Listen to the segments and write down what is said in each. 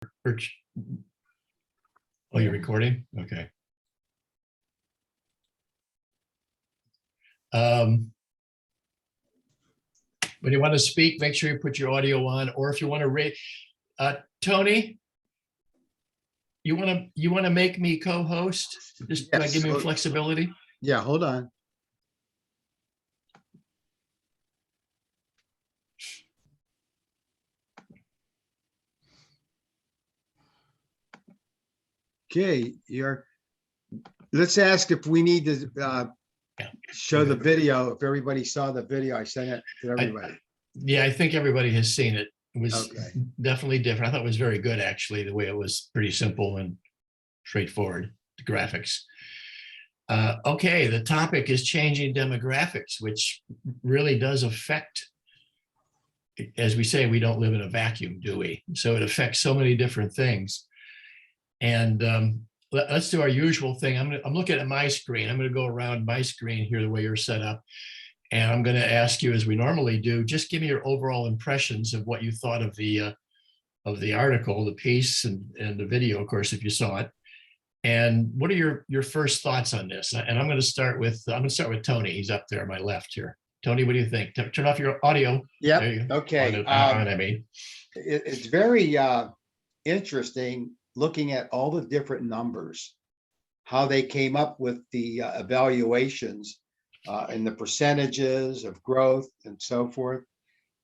Or, oh, you're recording? Okay. When you want to speak, make sure you put your audio on, or if you want to rate, Tony, you want to make me co-host? Just Yes. give me flexibility. Yeah, hold on. Okay, let's ask if we need to show the video. If everybody saw the video, I sent it to everybody. Yeah, I think everybody has seen it. It was Okay. definitely different. I thought it was very good, actually, the way it was pretty simple and straightforward, the graphics. Okay, the topic is changing demographics, which really does affect, as we say, we don't live in a vacuum, do we? So it affects so many different things. And let's do our usual thing. I'm looking at my screen. I'm going to go around my screen here the way you're set up. And I'm going to ask you, as we normally do, just give me your overall impressions of what you thought of the article, the piece, and the video, of course, if you saw it. And what are your first thoughts on this? And I'm going to start with Tony. He's up there on my left here. Tony, what do you think? Turn off your audio. Yeah. Okay. It's very interesting looking at all the different numbers, how they came up with the evaluations and the percentages of growth and so forth.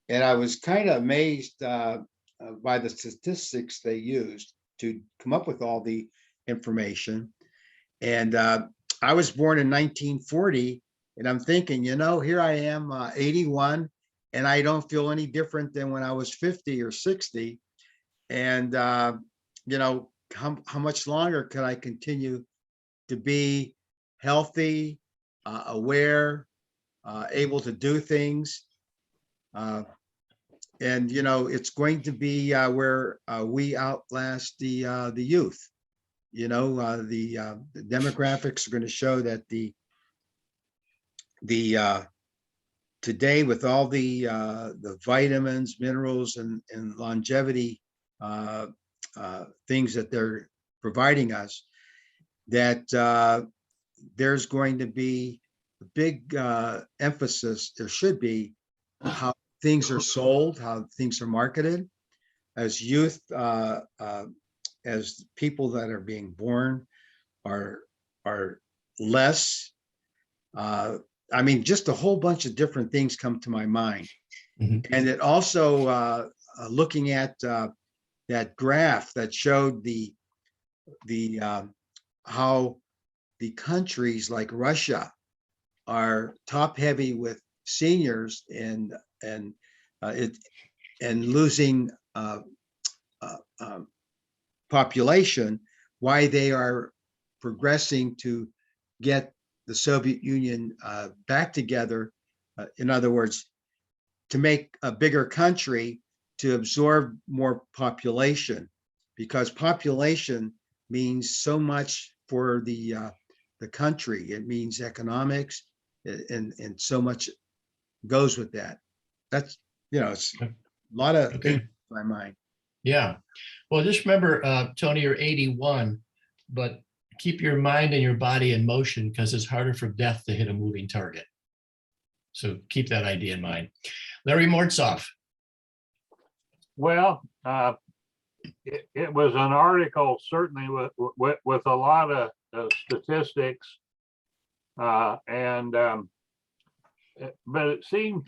And I was kind of amazed by the statistics they used to come up with all the information. And I was born in 1940, and I'm thinking, here I am, 81, and I don't feel any different than when I was 50 or 60. And, how much longer can I continue to be healthy, aware, able to do things? And, it's going to be where we outlast the youth. The demographics are going to show that the today, with all the vitamins, minerals, and longevity things that they're providing us, that there's going to be a big emphasis, there should be, how things are sold, how things are marketed. As youth, as people that are being born are less. Just a whole bunch of different things come to my mind. Mm-hmm. And it also, looking at that graph that showed the how the countries like Russia are top heavy with seniors and losing population, why they are progressing to get the Soviet Union back together. In other words, to make a bigger country to absorb more population, because population means so much for the country. It means economics, and so much goes with that. That's, it's a lot of things in my mind. Yeah. Well, just remember, Tony, you're 81, but keep your mind and your body in motion, because it's harder for death to hit a moving target. So keep that idea in mind. Larry Mortzoff. Well, it was an article certainly with a lot of statistics, but it seemed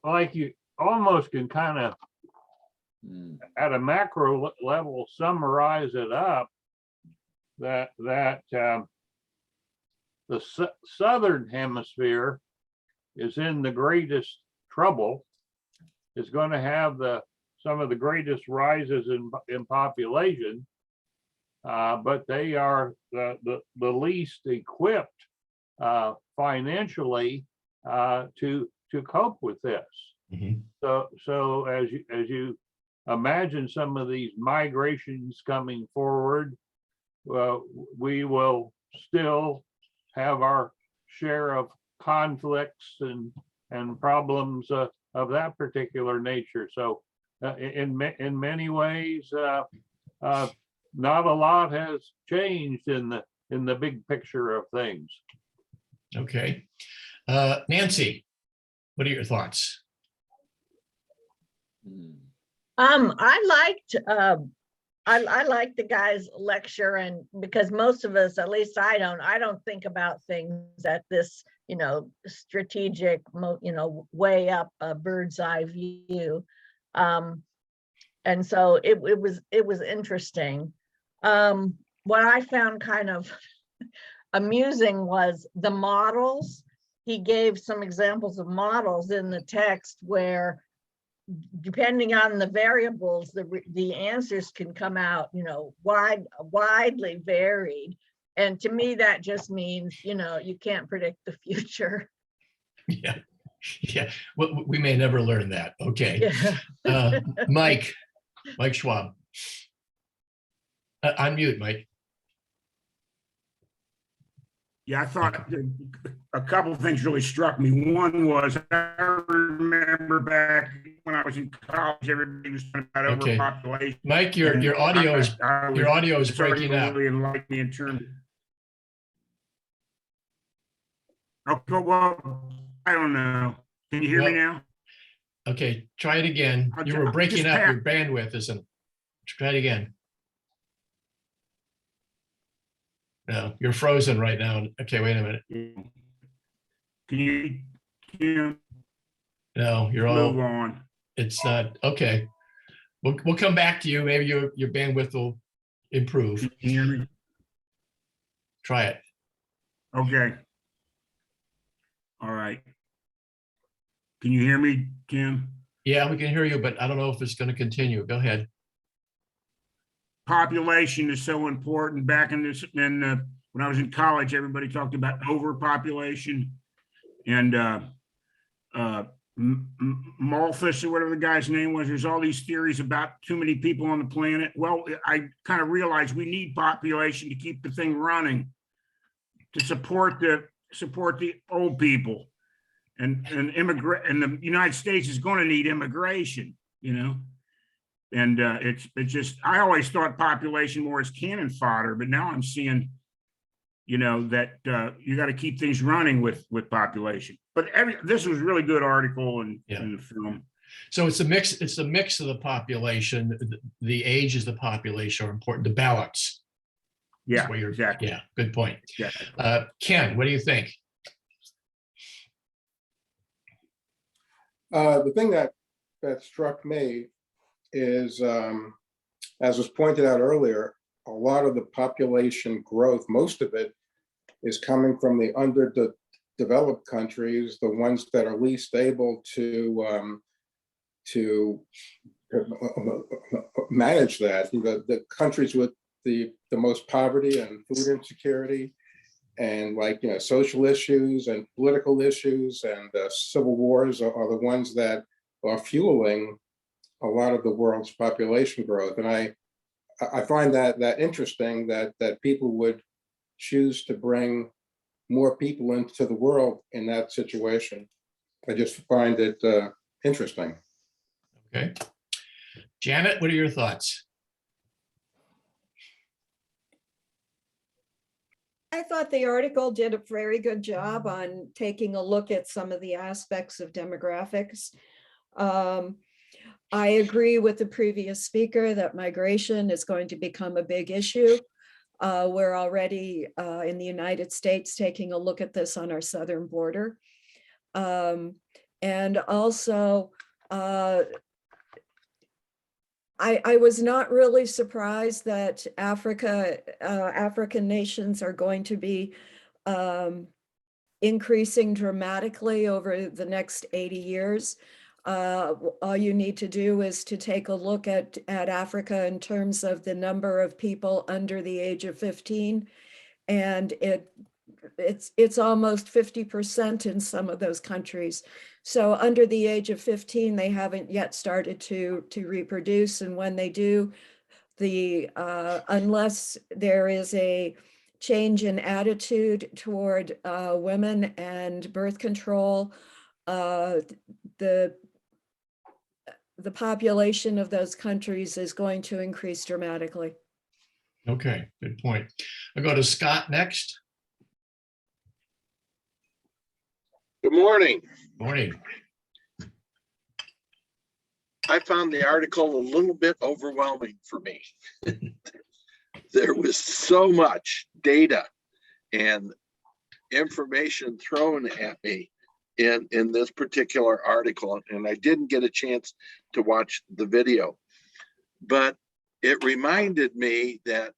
like you almost can kind of, at a macro level, summarize it up that the southern hemisphere is in the greatest trouble, is going to have some of the greatest rises in population, but they are the least equipped financially to cope with this. Mm-hmm. So as you imagine some of these migrations coming forward, we will still have our share of conflicts and problems of that particular nature. So in many ways, not a lot has changed in the big picture of things. Okay. Nancy, what are your thoughts? I liked the guy's lecture, and because most of us, at least I don't think about things at this, strategic, way up a bird's eye view. And so it was interesting. What I found kind of amusing was the models. He gave some examples of models in the text where, depending on the variables, the answers can come out, widely varied. And to me, that just means, you can't predict the future. Yeah. Yeah. Well, we may never learn that. Okay. Yeah. Mike Schwab. Unmute, Mike. Yeah, I thought a couple of things really struck me. One was, I remember back when I was in college, everybody was talking about overpopulation. Mike, your audio is breaking up. Really enlightened me in terms. Okay, well, I don't know. Can you hear me now? Okay, try it again. You were breaking up. Your bandwidth isn't. Try it again. No, you're frozen right now. Okay, wait a minute. Can you No, you're all. Move on. It's not okay. We'll come back to you. Maybe your bandwidth will improve. Can you hear me? Try it. Okay. All right. Can you hear me, Kim? Yeah, we can hear you, but I don't know if it's going to continue. Go ahead. Population is so important. Back in when I was in college, everybody talked about overpopulation, and Malthus, or whatever the guy's name was. There's all these theories about too many people on the planet. Well, I kind of realized we need population to keep the thing running, to support the old people, and the United States is going to need immigration, And it's just, I always thought population more as cannon fodder, but now I'm seeing, that you got to keep things running with population. But this was a really good article in the film. So it's a mix. It's a mix of the population. The ages of the population are important. The balance. Yeah, exactly. Yeah, good point. Yeah. Ken, what do you think? The thing that struck me is, as was pointed out earlier, a lot of the population growth, most of it is coming from the underdeveloped countries, the ones that are least able to manage that. The countries with the most poverty and food insecurity, and social issues and political issues and civil wars are the ones that are fueling a lot of the world's population growth. And I find that interesting that people would choose to bring more people into the world in that situation. I just find it interesting. Okay. Janet, what are your thoughts? I thought the article did a very good job on taking a look at some of the aspects of demographics. I agree with the previous speaker that migration is going to become a big issue. We're already in the United States taking a look at this on our southern border. And also, I was not really surprised that African nations are going to be increasing dramatically over the next 80 years. All you need to do is to take a look at Africa in terms of the number of people under the age of 15, and it's almost 50% in some of those countries. So under the age of 15, they haven't yet started to reproduce, and when they do, unless there is a change in attitude toward women and birth control, the population of those countries is going to increase dramatically. Okay, good point. I'll go to Scott next. Good morning. Morning. I found the article a little bit overwhelming for me. There was so much data and information thrown at me in this particular article, and I didn't get a chance to watch the video. But it reminded me that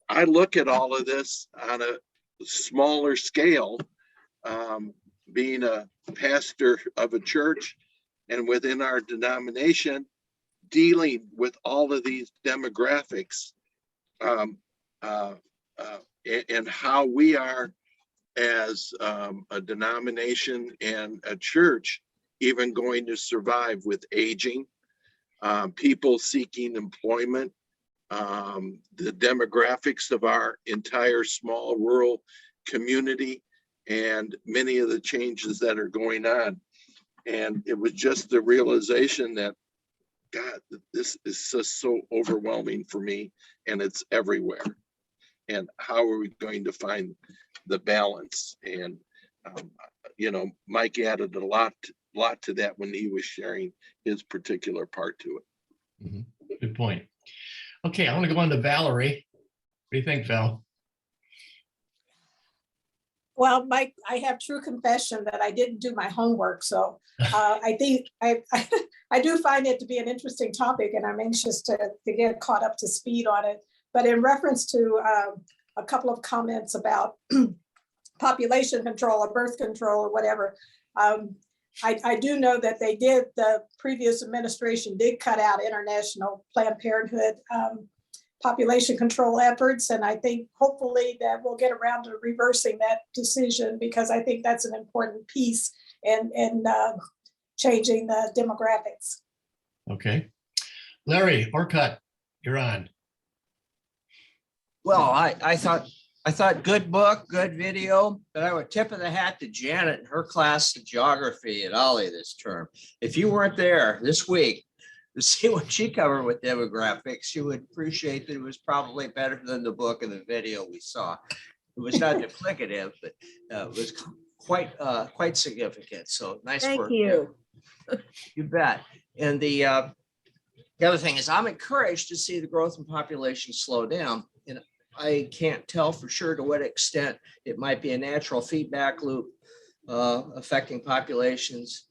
I look at all of this on a smaller scale, being a pastor of a church and within our denomination, dealing with all of these demographics, and how we are as a denomination and a church even going to survive with aging, people seeking employment, the demographics of our entire small rural community, and many of the changes that are going on. And it was just the realization that, God, this is just so overwhelming for me, and it's everywhere. And how are we going to find the balance? And Mike added a lot to that when he was sharing his particular part to it. Mhm. Good point. Okay, I want to go on to Valerie. What do you think, Val? Well, Mike, I have true confession that I didn't do my homework. So I think I do find it to be an interesting topic, and I'm anxious to get caught up to speed on it. But in reference to a couple of comments about population control or birth control or whatever, I do know that the previous administration did cut out international Planned Parenthood population control efforts. And I think hopefully that we'll get around to reversing that decision, because I think that's an important piece in changing the demographics. Okay. Larry Orcutt, you're on. Well, I thought good book, good video, but I would tip of the hat to Janet and her class of geography at Ollie this term. If you weren't there this week to see what she covered with demographics, you would appreciate that it was probably better than the book and the video we saw. It was not duplicative, but it was quite significant. So nice work. Thank you. You bet. And the other thing is, I'm encouraged to see the growth in population slow down. And I can't tell for sure to what extent it might be a natural feedback loop affecting populations,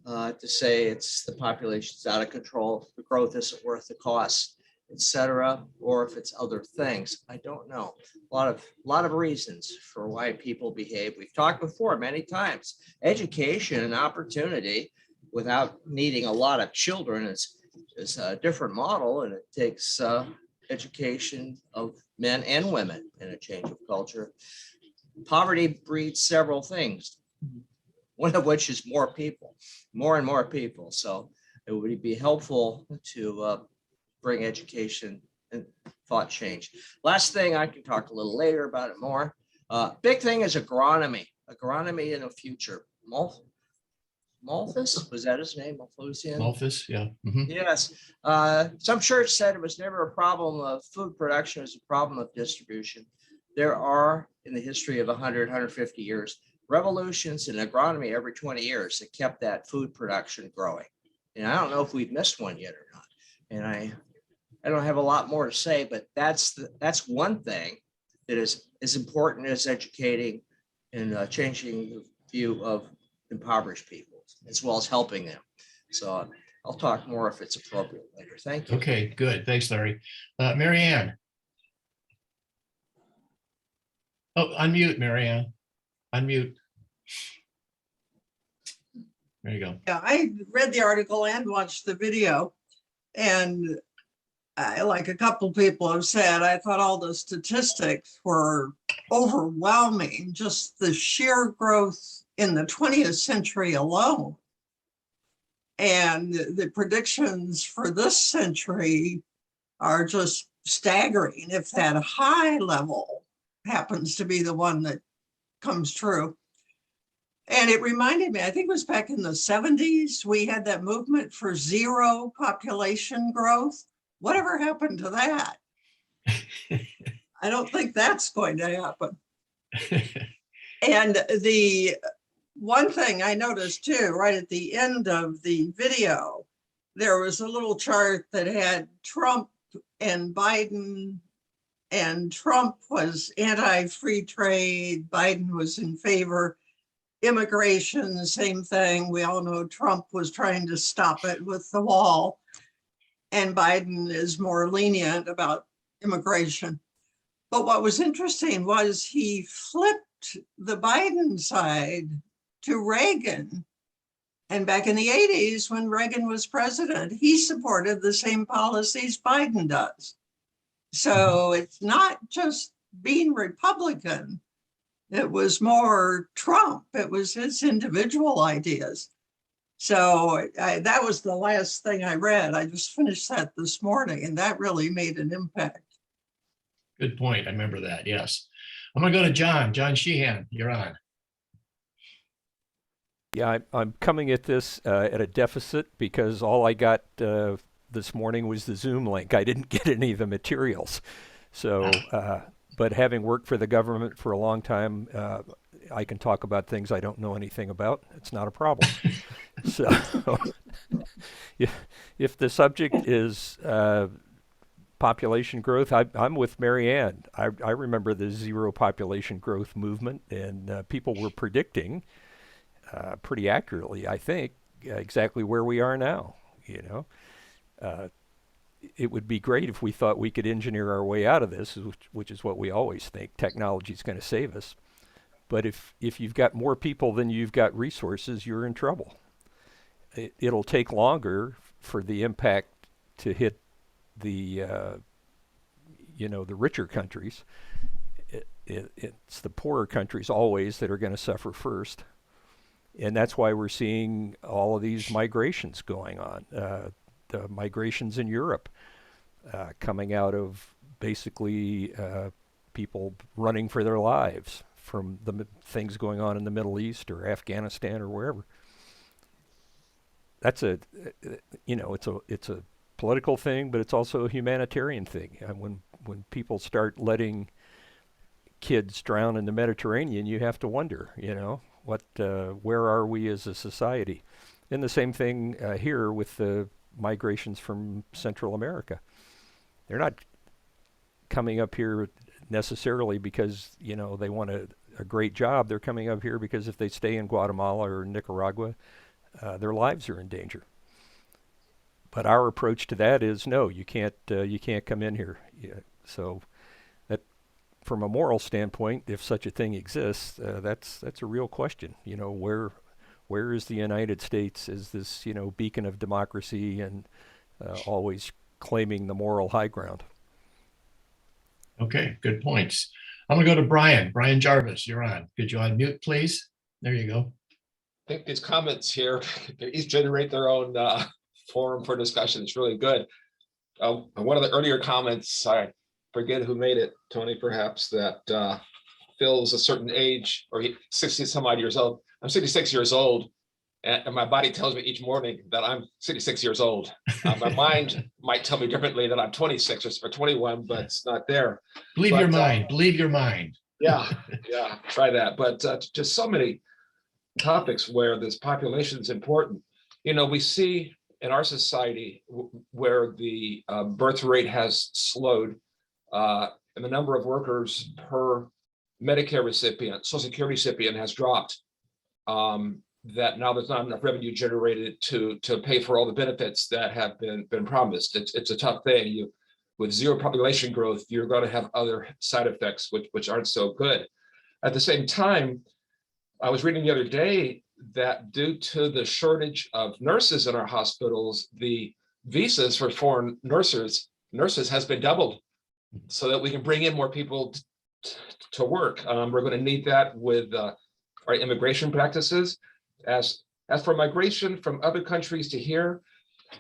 to say it's the population's out of control, the growth isn't worth the cost, etc., or if it's other things. I don't know. A lot of reasons for why people behave. We've talked before many times. Education and opportunity without needing a lot of children is a different model, and it takes education of men and women in a change of culture. Poverty breeds several things, one of which is more and more people. So it would be helpful to bring education and thought change. Last thing, I can talk a little later about it more. Big thing is agronomy in the future. Malthus, was that his name? Malthus, yeah. Mhm. Yes. Some church said it was never a problem of food production, it was a problem of distribution. There are, in the history of 100, 150 years, revolutions in agronomy every 20 years that kept that food production growing. And I don't know if we've missed one yet or not. And I don't have a lot more to say, but that's one thing that is as important as educating and changing the view of impoverished people, as well as helping them. So I'll talk more if it's appropriate later. Thank you. Okay, good. Thanks, Larry. Mary Ann. Oh, unmute, Mary Ann. Unmute. There you go. Yeah, I read the article and watched the video, and like a couple people have said, I thought all the statistics were overwhelming, just the sheer growth in the 20th century alone. And the predictions for this century are just staggering if that high level happens to be the one that comes true. And it reminded me, I think it was back in the 70s, we had that movement for zero population growth. Whatever happened to that? I don't think that's going to happen. And the one thing I noticed too, right at the end of the video, there was a little chart that had Trump and Biden, and Trump was anti-free trade, Biden was in favor. Immigration, same thing. We all know Trump was trying to stop it with the wall, and Biden is more lenient about immigration. But what was interesting was he flipped the Biden side to Reagan. And back in the 80s, when Reagan was president, he supported the same policies Biden does. So it's not just being Republican. It was more Trump. It was his individual ideas. So that was the last thing I read. I just finished that this morning, and that really made an impact. Good point. I remember that. Yes. I'm going to go to John. John Sheehan, you're on. Yeah, I'm coming at this at a deficit because all I got this morning was the Zoom link. I didn't get any of the materials. So, but having worked for the government for a long time, I can talk about things I don't know anything about. It's not a problem. So if the subject is population growth, I'm with Mary Ann. I remember the zero population growth movement, and people were predicting pretty accurately, I think, exactly where we are now. You know, it would be great if we thought we could engineer our way out of this, which is what we always think. Technology is going to save us. But if you've got more people than you've got resources, you're in trouble. It'll take longer for the impact to hit the the richer countries. It's the poorer countries always that are going to suffer first. And that's why we're seeing all of these migrations going on. The migrations in Europe coming out of basically people running for their lives from the things going on in the Middle East or Afghanistan or wherever. That's it's a political thing, but it's also a humanitarian thing. And when people start letting kids drown in the Mediterranean, you have to wonder, where are we as a society? And the same thing here with the migrations from Central America. They're not coming up here necessarily because, they want a great job. They're coming up here because if they stay in Guatemala or Nicaragua, their lives are in danger. But our approach to that is no, you can't come in here. Yeah. So that, from a moral standpoint, if such a thing exists, that's a real question. Where is the United States as this beacon of democracy and always claiming the moral high ground? Okay, good points. I'm going to go to Brian. Brian Jarvis, you're on. Could you unmute, please? There you go. I think these comments here, they each generate their own forum for discussion. It's really good. One of the earlier comments, I forget who made it, Tony, perhaps, that Phil's a certain age, or 60 some odd years old. I'm 66 years old, and my body tells me each morning that I'm 66 years old. My mind might tell me differently that I'm 26 or 21, but it's not there. Believe your mind. Believe your mind. Yeah, try that. But just so many topics where this population is important. We see in our society where the birth rate has slowed, and the number of workers per Medicare recipient, Social Security recipient has dropped. That now there's not enough revenue generated to pay for all the benefits that have been promised. It's a tough thing. With zero population growth, you're going to have other side effects which aren't so good. At the same time, I was reading the other day that due to the shortage of nurses in our hospitals, the visas for foreign nurses has been doubled so that we can bring in more people to work. We're going to need that with our immigration practices. As for migration from other countries to here,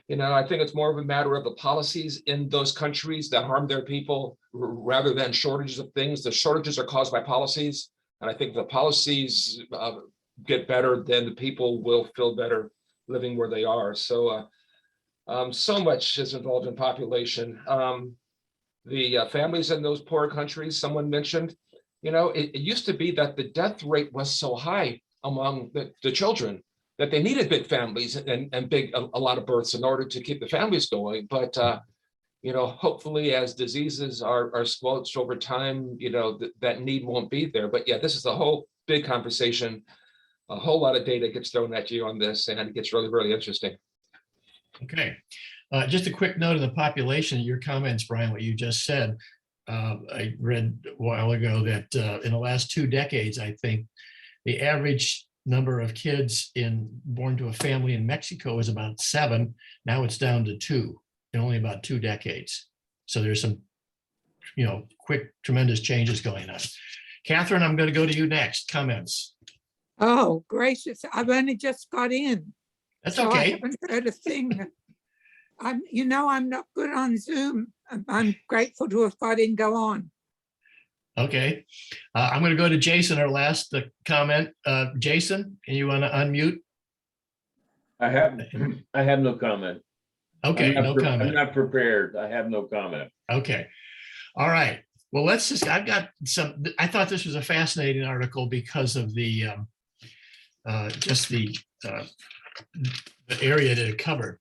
I think it's more of a matter of the policies in those countries that harm their people rather than shortages of things. The shortages are caused by policies. And I think the policies get better, then the people will feel better living where they are. So so much is involved in population. The families in those poor countries, someone mentioned, it used to be that the death rate was so high among the children that they needed big families and a lot of births in order to keep the families going. But hopefully as diseases are squelched over time, that need won't be there. But yeah, this is a whole big conversation. A whole lot of data gets thrown at you on this, and it gets really, really interesting. Okay. Just a quick note of the population, your comments, Brian, what you just said. I read a while ago that in the last 2 decades, I think the average number of kids born to a family in Mexico is about 7. Now it's down to 2 in only about 2 decades. So there's some, quick, tremendous changes going on. Catherine, I'm going to go to you next. Comments. Oh, gracious. I've only just got in. That's so okay. I haven't heard a thing. I'm not good on Zoom. I'm grateful to have got in. Go on. Okay. I'm going to go to Jason, our last comment. Jason, can you want to unmute? I have no comment. Okay, no comment. I'm not prepared. I have no comment. Okay. All right. Well, I've got I thought this was a fascinating article because of the just the area that it covered.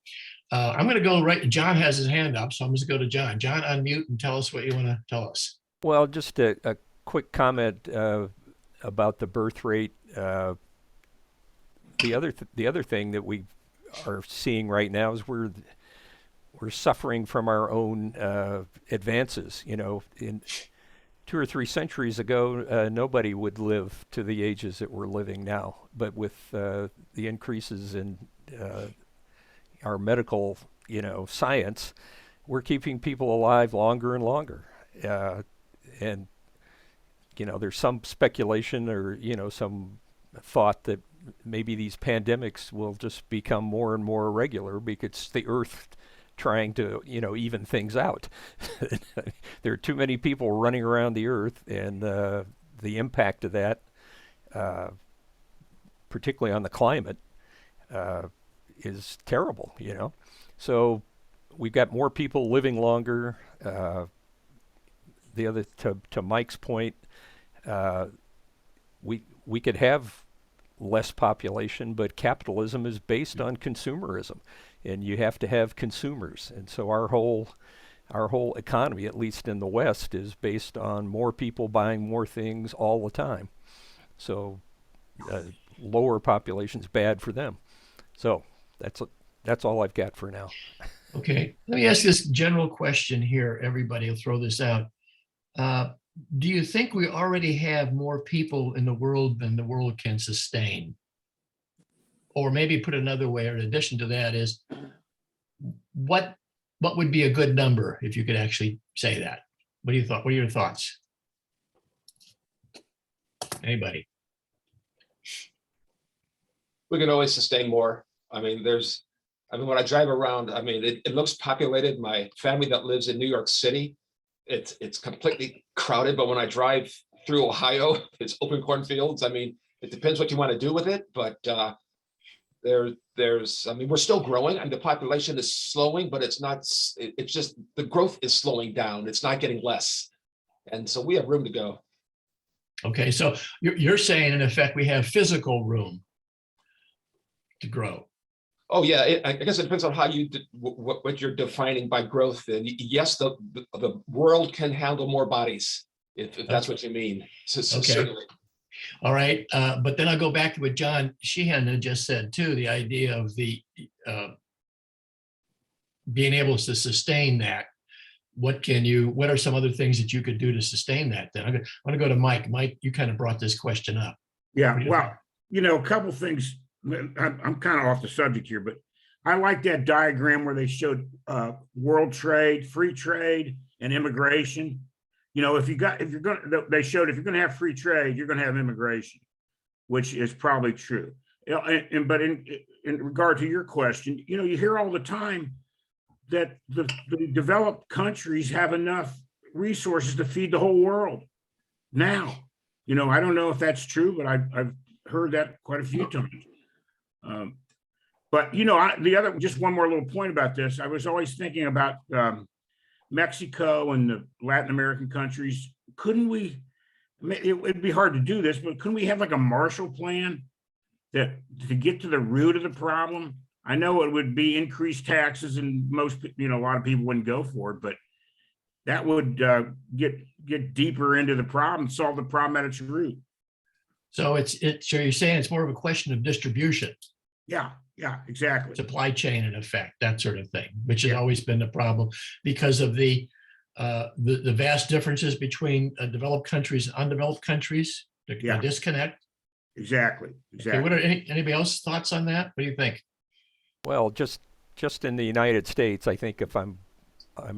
I'm going to go right. John has his hand up, so I'm just going to go to John. John, unmute and tell us what you want to tell us. Well, just a quick comment about the birth rate. The other thing that we are seeing right now is we're suffering from our own advances. In 2 or 3 centuries ago, nobody would live to the ages that we're living now. But with the increases in our medical, science, we're keeping people alive longer and longer. And there's some speculation or some thought that maybe these pandemics will just become more and more regular because the Earth trying to even things out. There are too many people running around the Earth, and the impact of that, particularly on the climate, is terrible. So we've got more people living longer. The other, to Mike's point, we could have less population, but capitalism is based on consumerism, and you have to have consumers. And so our whole economy, at least in the West, is based on more people buying more things all the time. So lower population is bad for them. So that's all I've got for now. Okay, let me ask this general question here. Everybody will throw this out. Do you think we already have more people in the world than the world can sustain? Or maybe put another way, or in addition to that, is what would be a good number if you could actually say that? What do you thought? What are your thoughts? Anybody? We can always sustain more. When I drive around, it looks populated. My family that lives in New York City, it's completely crowded, but when I drive through Ohio, it's open cornfields. It depends what you want to do with it, but we're still growing, and the population is slowing, but it's just the growth is slowing down. It's not getting less. And so we have room to go. Okay, so you're saying in effect, we have physical room to grow. Oh yeah, I guess it depends on how what you're defining by growth. And yes, the world can handle more bodies, if that's what you mean. So okay. Certainly. All right, but then I'll go back to what John Sheehan had just said too. The idea of the being able to sustain that. What are some other things that you could do to sustain that? Then I want to go to Mike. Mike, you kind of brought this question up. Yeah, well, a couple things. I'm kind of off the subject here, but I like that diagram where they showed world trade, free trade, and immigration. They showed if you're going to have free trade, you're going to have immigration, which is probably true. But in regard to your question, you hear all the time that the developed countries have enough resources to feed the whole world now. I don't know if that's true, but heard that quite a few times. But just one more little point about this. I was always thinking about Mexico and the Latin American countries. Couldn't we, it'd be hard to do this, but couldn't we have like a Marshall Plan that to get to the root of the problem? I know it would be increased taxes and a lot of people wouldn't go for it, but that would get deeper into the problem, solve the problem at its root. So so you're saying it's more of a question of distribution. Yeah, exactly. Supply chain in effect, that sort of thing, which has always been the problem because of the vast differences between developed countries and undeveloped countries, the disconnect. Exactly. Okay, what are anybody else's thoughts on that? What do you think? Well, just in the United States, I think if I'm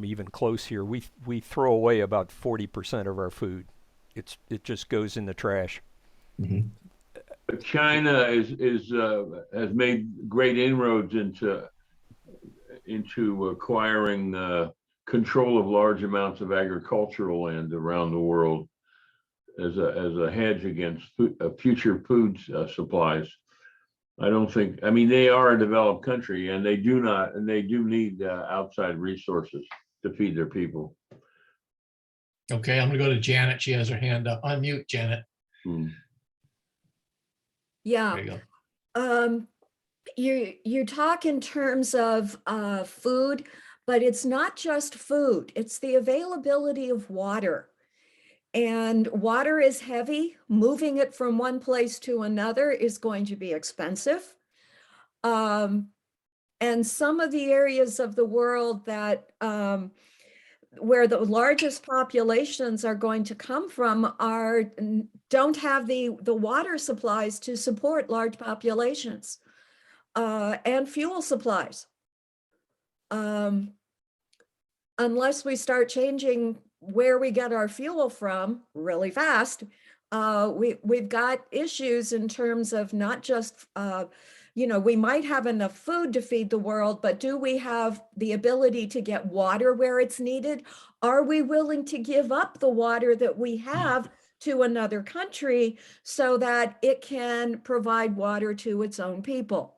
even close here, we throw away about 40% of our food. It just goes in the trash. Mm-hmm. China has made great inroads into acquiring control of large amounts of agricultural land around the world as a hedge against future food supplies. I mean, they are a developed country and they do need outside resources to feed their people. Okay, I'm gonna go to Janet. She has her hand up. Unmute, Janet. Yeah. There you go. You talk in terms of food, but it's not just food, it's the availability of water. And water is heavy. Moving it from one place to another is going to be expensive. And some of the areas of the world that where the largest populations are going to come from don't have the water supplies to support large populations and fuel supplies. Unless we start changing where we get our fuel from really fast, we've got issues in terms of not just, we might have enough food to feed the world, but do we have the ability to get water where it's needed? Are we willing to give up the water that we have to another country so that it can provide water to its own people?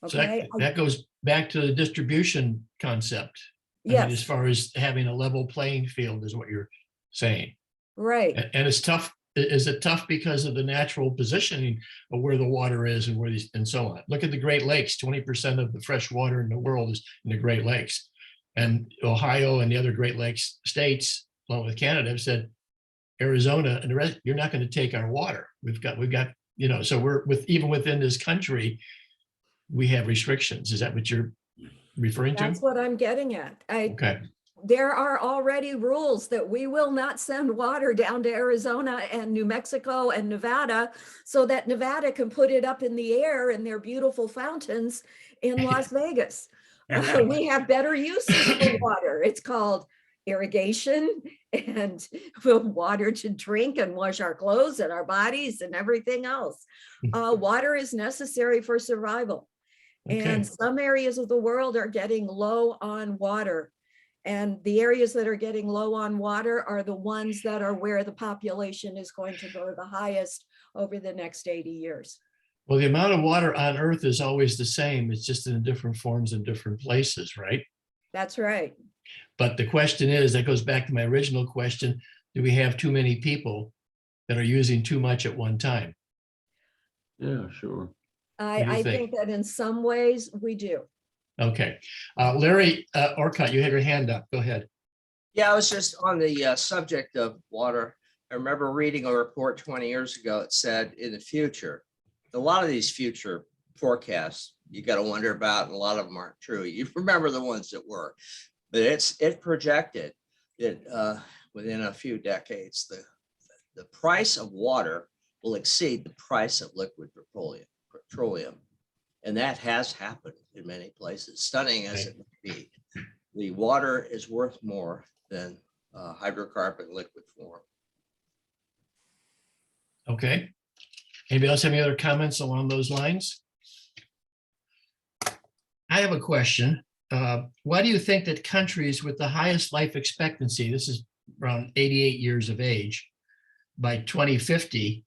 Okay. So that goes back to the distribution concept. Yes. I mean, as far as having a level playing field is what you're saying. Right. And it's tough. Is it tough because of the natural positioning of where the water is and and so on? Look at the Great Lakes. 20% of the fresh water in the world is in the Great Lakes. And Ohio and the other Great Lakes states, along with Canada, have said, Arizona and the rest, you're not going to take our water. We've got, so we're even within this country, we have restrictions. Is that what you're referring to? That's what I'm getting at. Okay. There are already rules that we will not send water down to Arizona and New Mexico and Nevada so that Nevada can put it up in the air in their beautiful fountains in Las Vegas. We have better uses for water. It's called irrigation and water to drink and wash our clothes and our bodies and everything else. Water is necessary for survival. Okay. And some areas of the world are getting low on water. And the areas that are getting low on water are the ones that are where the population is going to go the highest over the next 80 years. Well, the amount of water on Earth is always the same. It's just in different forms in different places, right? That's right. But the question is, that goes back to my original question, do we have too many people that are using too much at one time? Yeah, sure. I think that in some ways we do. Okay. Larry Orcutt, you had your hand up. Go ahead. Yeah, I was just on the subject of water. I remember reading a report 20 years ago. It said in the future, a lot of these future forecasts you got to wonder about, and a lot of them aren't true. You remember the ones that were, but it projected that within a few decades, the price of water will exceed the price of liquid petroleum. And that has happened in many places, stunning as it may be. The water is worth more than hydrocarbon liquid form. Okay. Anybody else have any other comments along those lines? I have a question. Why do you think that countries with the highest life expectancy, this is around 88 years of age, by 2050,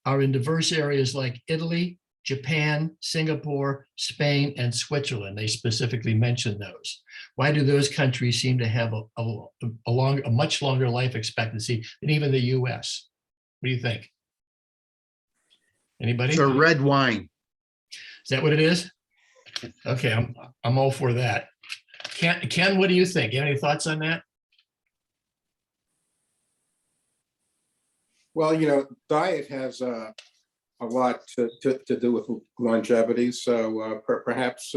are in diverse areas like Italy, Japan, Singapore, Spain, and Switzerland. They specifically mention those. Why do those countries seem to have a much longer life expectancy than even the US? What do you think? Anybody? It's a red wine. Is that what it is? Okay, I'm all for that. Ken, what do you think? You have any thoughts on that? Well, diet has a lot to do with longevity. So perhaps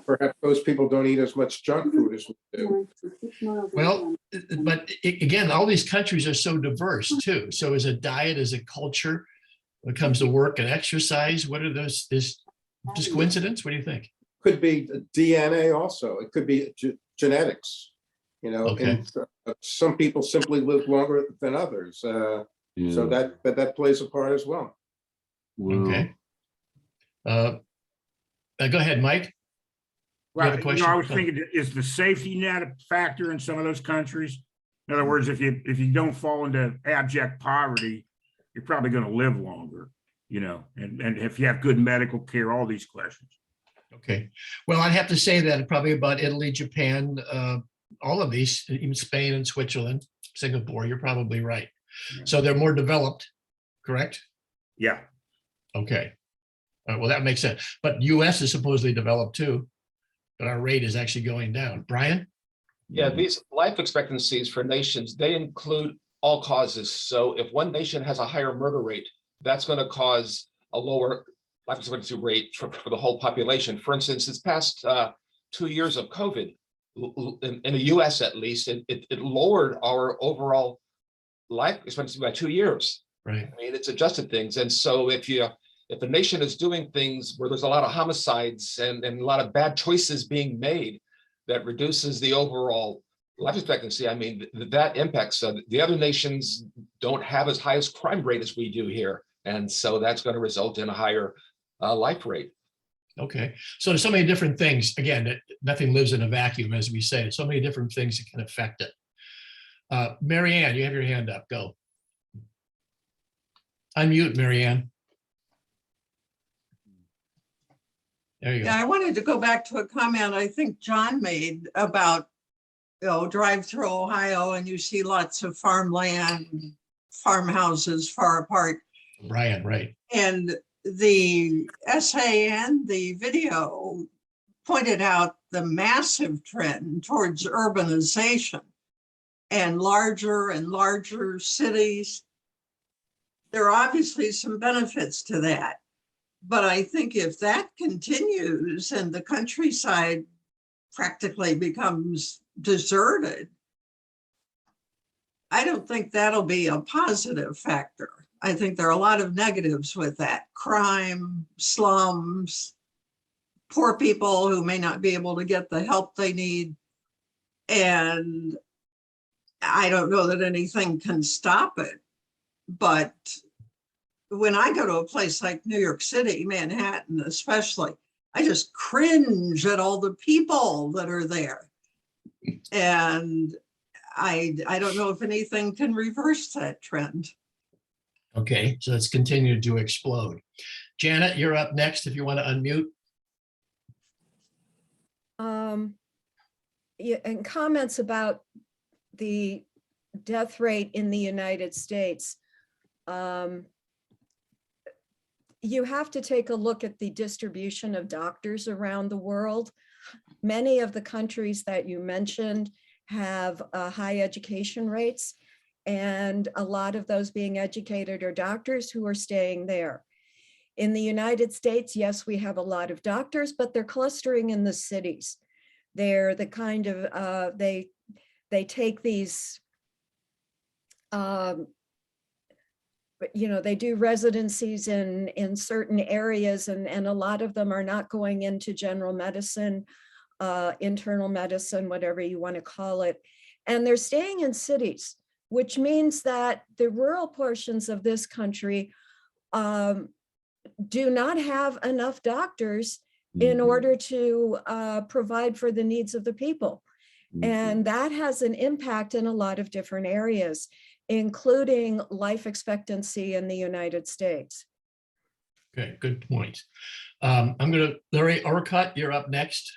perhaps those people don't eat as much junk food as we do. Well, but again, all these countries are so diverse too. So as a diet, as a culture, when it comes to work and exercise, what are those? Is just coincidence? What do you think? Could be DNA also. It could be genetics. Okay. And some people simply live longer than others. So that plays a part as well. Okay. Go ahead, Mike. You have a Well, question? I was thinking, is the safety net a factor in some of those countries? In other words, if you don't fall into abject poverty, you're probably going to live longer, and if you have good medical care, all these questions. Okay. Well, I'd have to say that probably about Italy, Japan, all of these, even Spain and Switzerland, Singapore, you're probably right. So they're more developed, correct? Yeah. Okay. Well, that makes sense. But US is supposedly developed too, but our rate is actually going down. Brian? Yeah, these life expectancies for nations, they include all causes. So if one nation has a higher murder rate, that's going to cause a lower life expectancy rate for the whole population. For instance, this past 2 years of COVID, in the US at least, it lowered our overall life expectancy by 2 years. Right. I mean, it's adjusted things. And so if a nation is doing things where there's a lot of homicides and a lot of bad choices being made, that reduces the overall life expectancy. I mean, that impacts the other nations don't have as high as crime rate as we do here. And so that's going to result in a higher life rate. Okay. So there's so many different things. Again, nothing lives in a vacuum, as we say. So many different things that can affect it. Mary Ann, you have your hand up. Go. Unmute, Mary Ann. There you go. Yeah, I wanted to go back to a comment I think John made about, drive through Ohio and you see lots of farmland, farmhouses far apart. Brian, right. And the essay and the video pointed out the massive trend towards urbanization and larger cities. There are obviously some benefits to that. But I think if that continues and the countryside practically becomes deserted, I don't think that'll be a positive factor. I think there are a lot of negatives with that. Crime, slums, poor people who may not be able to get the help they need. And I don't know that anything can stop it. But when I go to a place like New York City, Manhattan especially, I just cringe at all the people that are there. And I don't know if anything can reverse that trend. Okay, so it's continued to explode. Janet, you're up next if you want to unmute. Yeah, and comments about the death rate in the United States. You have to take a look at the distribution of doctors around the world. Many of the countries that you mentioned have high education rates, and a lot of those being educated are doctors who are staying there. In the United States, yes, we have a lot of doctors, but they're clustering in the cities. They're the kind of, they take these, they do residencies in certain areas, and a lot of them are not going into general medicine, internal medicine, whatever you want to call it. And they're staying in cities, which means that the rural portions of this country do not have enough doctors in order to provide for the needs of the people. And that has an impact in a lot of different areas. including life expectancy in the United States. Okay, good point. Larry Orcutt, you're up next.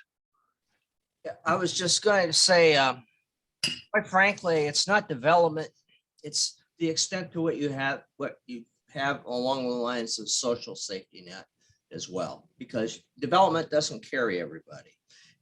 I was just going to say, quite frankly, it's not development. It's the extent to what you have along the lines of social safety net as well, because development doesn't carry everybody.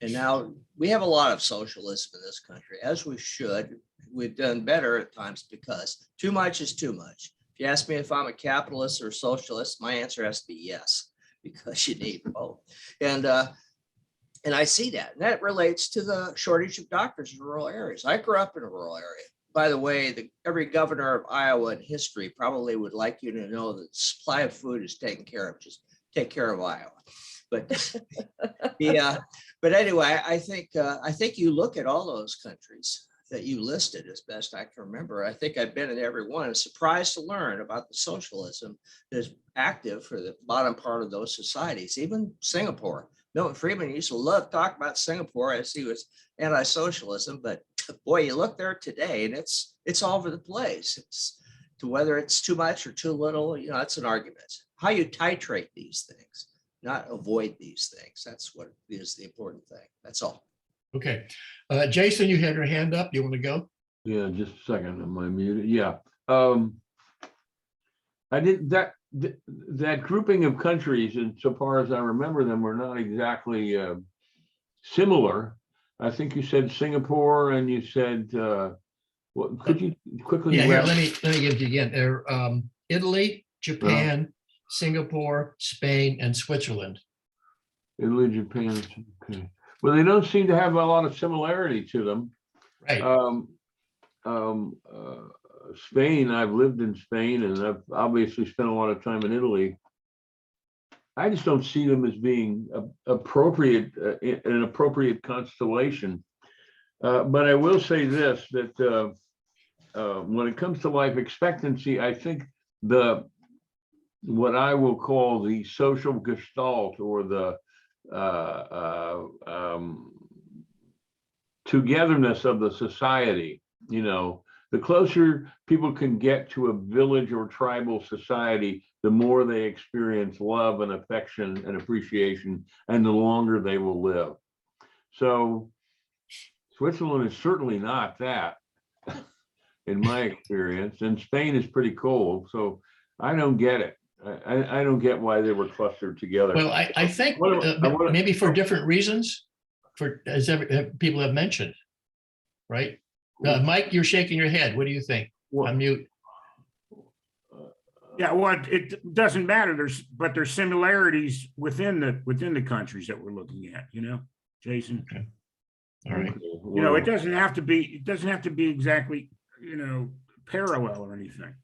And now we have a lot of socialism in this country, as we should. We've done better at times because too much is too much. If you ask me if I'm a capitalist or socialist, my answer has to be yes, because you need both. And I see that. And that relates to the shortage of doctors in rural areas. I grew up in a rural area. By the way, every governor of Iowa in history probably would like you to know that the supply of food is taken care of. Just take care of Iowa. But but anyway, I think you look at all those countries that you listed as best I can remember. I think I've been in every one. I'm surprised to learn about the socialism that is active for the bottom part of those societies, even Singapore. Milton Friedman used to love to talk about Singapore as he was anti-socialism, but boy, you look there today and it's all over the place. It's to whether it's too much or too little, it's an argument. How you titrate these things, not avoid these things. That's what is the important thing. That's all. Okay. Jason, you had your hand up. You want to go? Yeah, just a second. Am I muted? Yeah. I did that grouping of countries, and so far as I remember them, were not exactly similar. I think you said Singapore, and you said what? Could you quickly? Yeah, here, let me give you again. They're Italy, Japan, Singapore, Spain, and Switzerland. Italy, Japan. Okay. Well, they don't seem to have a lot of similarity to them. Right. Spain, I've lived in Spain, and I've obviously spent a lot of time in Italy. I just don't see them as being appropriate, an appropriate constellation. But I will say this, that when it comes to life expectancy, I think what I will call the social gestalt, or the togetherness of the society, the closer people can get to a village or tribal society, the more they experience love and affection and appreciation, and the longer they will live. So Switzerland is certainly not that, in my experience, and Spain is pretty cold. So I don't get it. I don't get why they were clustered together. Well, I think maybe for different reasons, as people have mentioned, right? Mike, you're shaking your head. What do you think? Unmute. Yeah, well, it doesn't matter. There's similarities within the countries that we're looking at, Jason. Okay. All right. It doesn't have to be exactly, parallel or anything.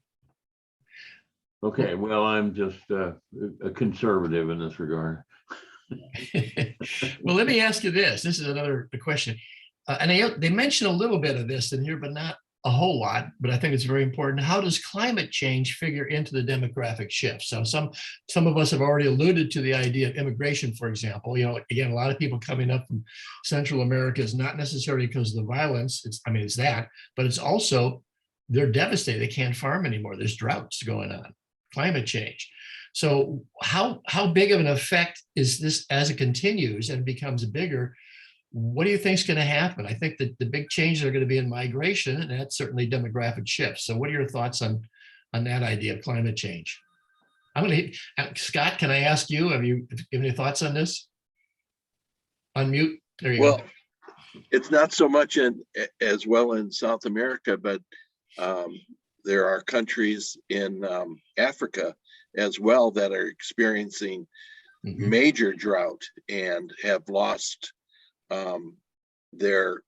Okay, well, I'm just a conservative in this regard. Well, let me ask you this. This is another question. And they mention a little bit of this in here, but not a whole lot, but I think it's very important. How does climate change figure into the demographic shift? So some of us have already alluded to the idea of immigration, for example. Again, a lot of people coming up from Central America is not necessarily because of the violence. It's that, but it's also they're devastated. They can't farm anymore. There's droughts going on, climate change. So how big of an effect is this as it continues and becomes bigger? What do you think is going to happen? I think that the big changes are going to be in migration, and that's certainly demographic shifts. So what are your thoughts on that idea of climate change? Scott, can I ask you, have you any thoughts on this? Unmute. There you go. It's not so much as well in South America, but there are countries in Africa as well that are experiencing major drought and have lost their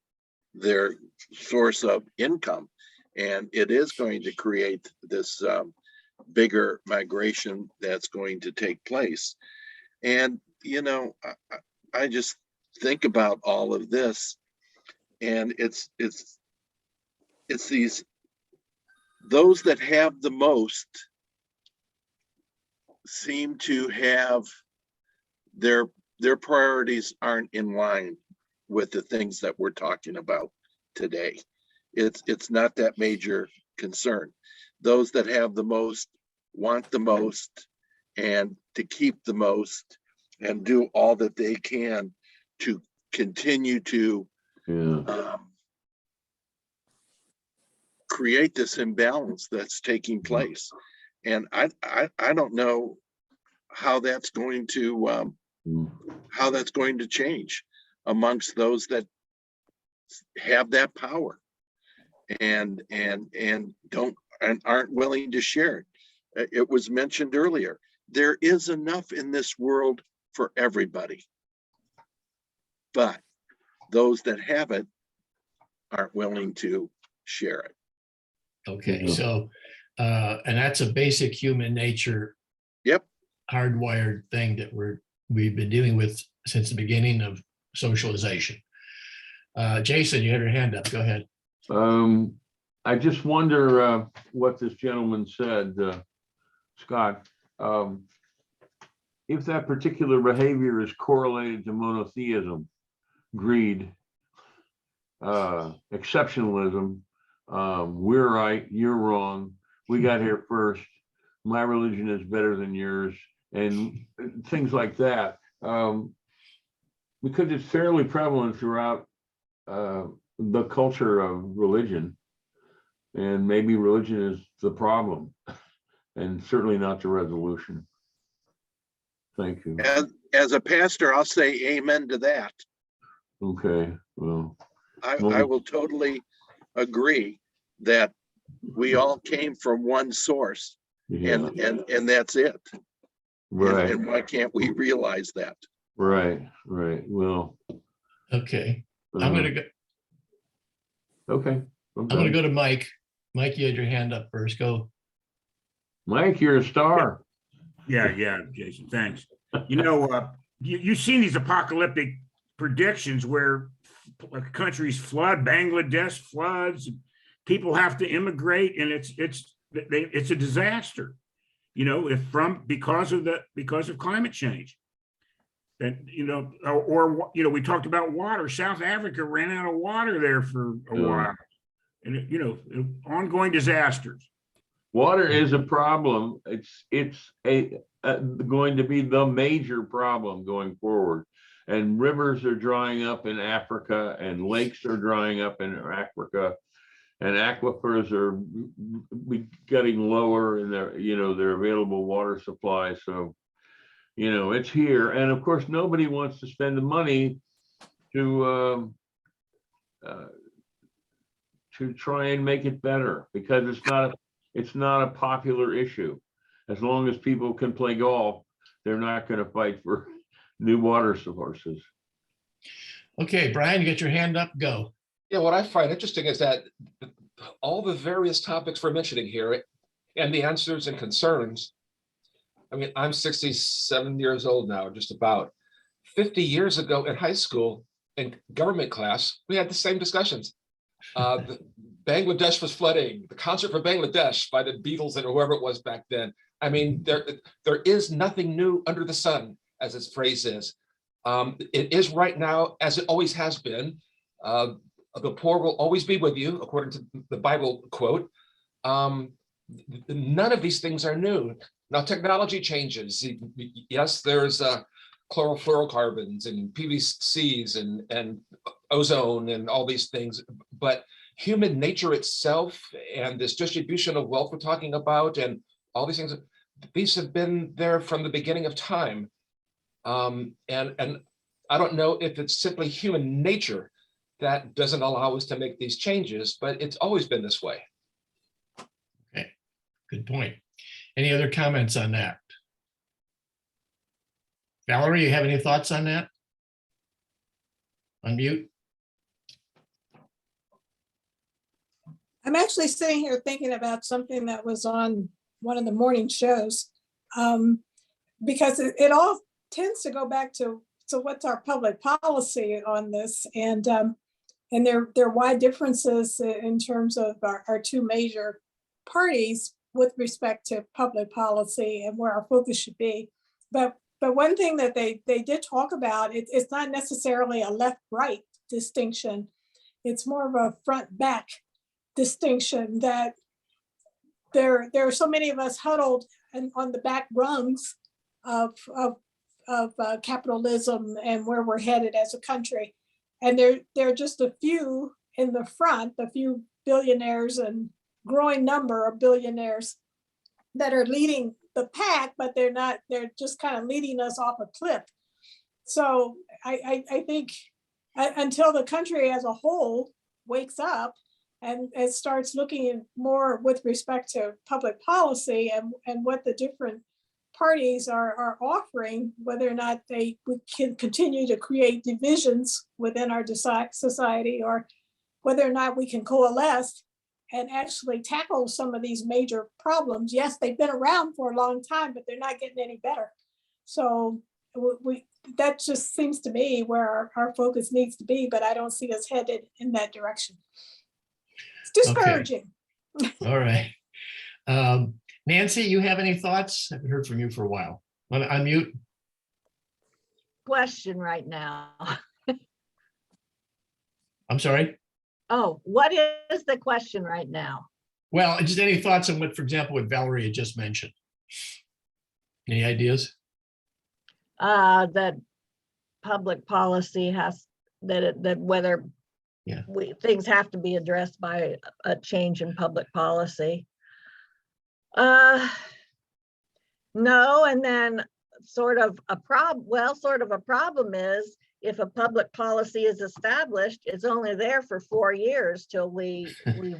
source of income, and it is going to create this bigger migration that's going to take place. And I just think about all of this, and it's those that have the most seem to have their priorities aren't in line with the things that we're talking about today. It's not that major concern. Those that have the most want the most, and to keep the most, and do all that they can to continue to create this imbalance that's taking place. And I don't know how that's going to change amongst those that have that power and don't and aren't willing to share it. It was mentioned earlier, there is enough in this world for everybody, but those that have it aren't willing to share it. Okay, so and that's a basic human nature. Yep. Hardwired thing that we've been dealing with since the beginning of socialization. Jason, you had your hand up. Go ahead. I just wonder what this gentleman said, Scott. If that particular behavior is correlated to monotheism, greed, exceptionalism, we're right, you're wrong, we got here first, my religion is better than yours, and things like that, because it's fairly prevalent throughout the culture of religion, and maybe religion is the problem and certainly not the resolution. Thank you. As a pastor, I'll say amen to that. Okay, well, I will totally agree that we all came from one source, yeah, and that's it. right. And why can't we realize that? Right. Well, Okay, I'm gonna go. Okay. I'm gonna go to Mike. Mike, you had your hand up first. Go. Mike, you're a star. Yeah, Jason, thanks. You know, you've seen these apocalyptic predictions where countries flood, Bangladesh floods, people have to immigrate, and it's a disaster. You know, because of climate change. And we talked about water. South Africa ran out of water there for a while, and ongoing disasters. Water is a problem. It's going to be the major problem going forward. And rivers are drying up in Africa, and lakes are drying up in Africa, and aquifers are getting lower in their available water supply. So, it's here. And of course, nobody wants to spend the money to try and make it better, because it's not a popular issue. As long as people can play golf, they're not going to fight for new water sources. Okay, Brian, you get your hand up, go. Yeah, what I find interesting is that all the various topics we're mentioning here and the answers and concerns. I mean, I'm 67 years old now, just about. 50 years ago in high school, in government class, we had the same discussions. Bangladesh was flooding, the concert for Bangladesh by the Beatles and whoever it was back then. I mean, there is nothing new under the sun, as its phrase is. It is right now, as it always has been. The poor will always be with you, according to the Bible quote. None of these things are new. Now, technology changes. Yes, there's chlorofluorocarbons and PVCs and ozone and all these things, but human nature itself and this distribution of wealth we're talking about and all these things, these have been there from the beginning of time. And I don't know if it's simply human nature that doesn't allow us to make these changes, but it's always been this way. Okay, good point. Any other comments on that? Valerie, you have any thoughts on that? Unmute. I'm actually sitting here thinking about something that was on one of the morning shows, because it all tends to go back to what's our public policy on this, and there are wide differences in terms of our two major parties with respect to public policy and where our focus should be. But one thing that they did talk about, it's not necessarily a left-right distinction. It's more of a front-back distinction, that there are so many of us huddled and on the back rungs of capitalism and where we're headed as a country. And there are just a few in the front, a few billionaires and growing number of billionaires that are leading the pack, but they're just kind of leading us off a cliff. So I think until the country as a whole wakes up and starts looking more with respect to public policy and what the different parties are offering, whether or not we can continue to create divisions within our society, or whether or not we can coalesce and actually tackle some of these major problems. Yes, they've been around for a long time, but they're not getting any better. So that just seems to me where our focus needs to be, but I don't see us headed in that direction. It's discouraging. Okay. All right. Nancy, you have any thoughts? I haven't heard from you for a while. Unmute. Question right now. I'm sorry? Oh, what is the question right now? Well, just any thoughts on what, for example, what Valerie had just mentioned? Any ideas? That public policy has, that whether things have to be addressed by a change in public policy. No, and then sort of a problem is if a public policy is established, it's only there for 4 years till we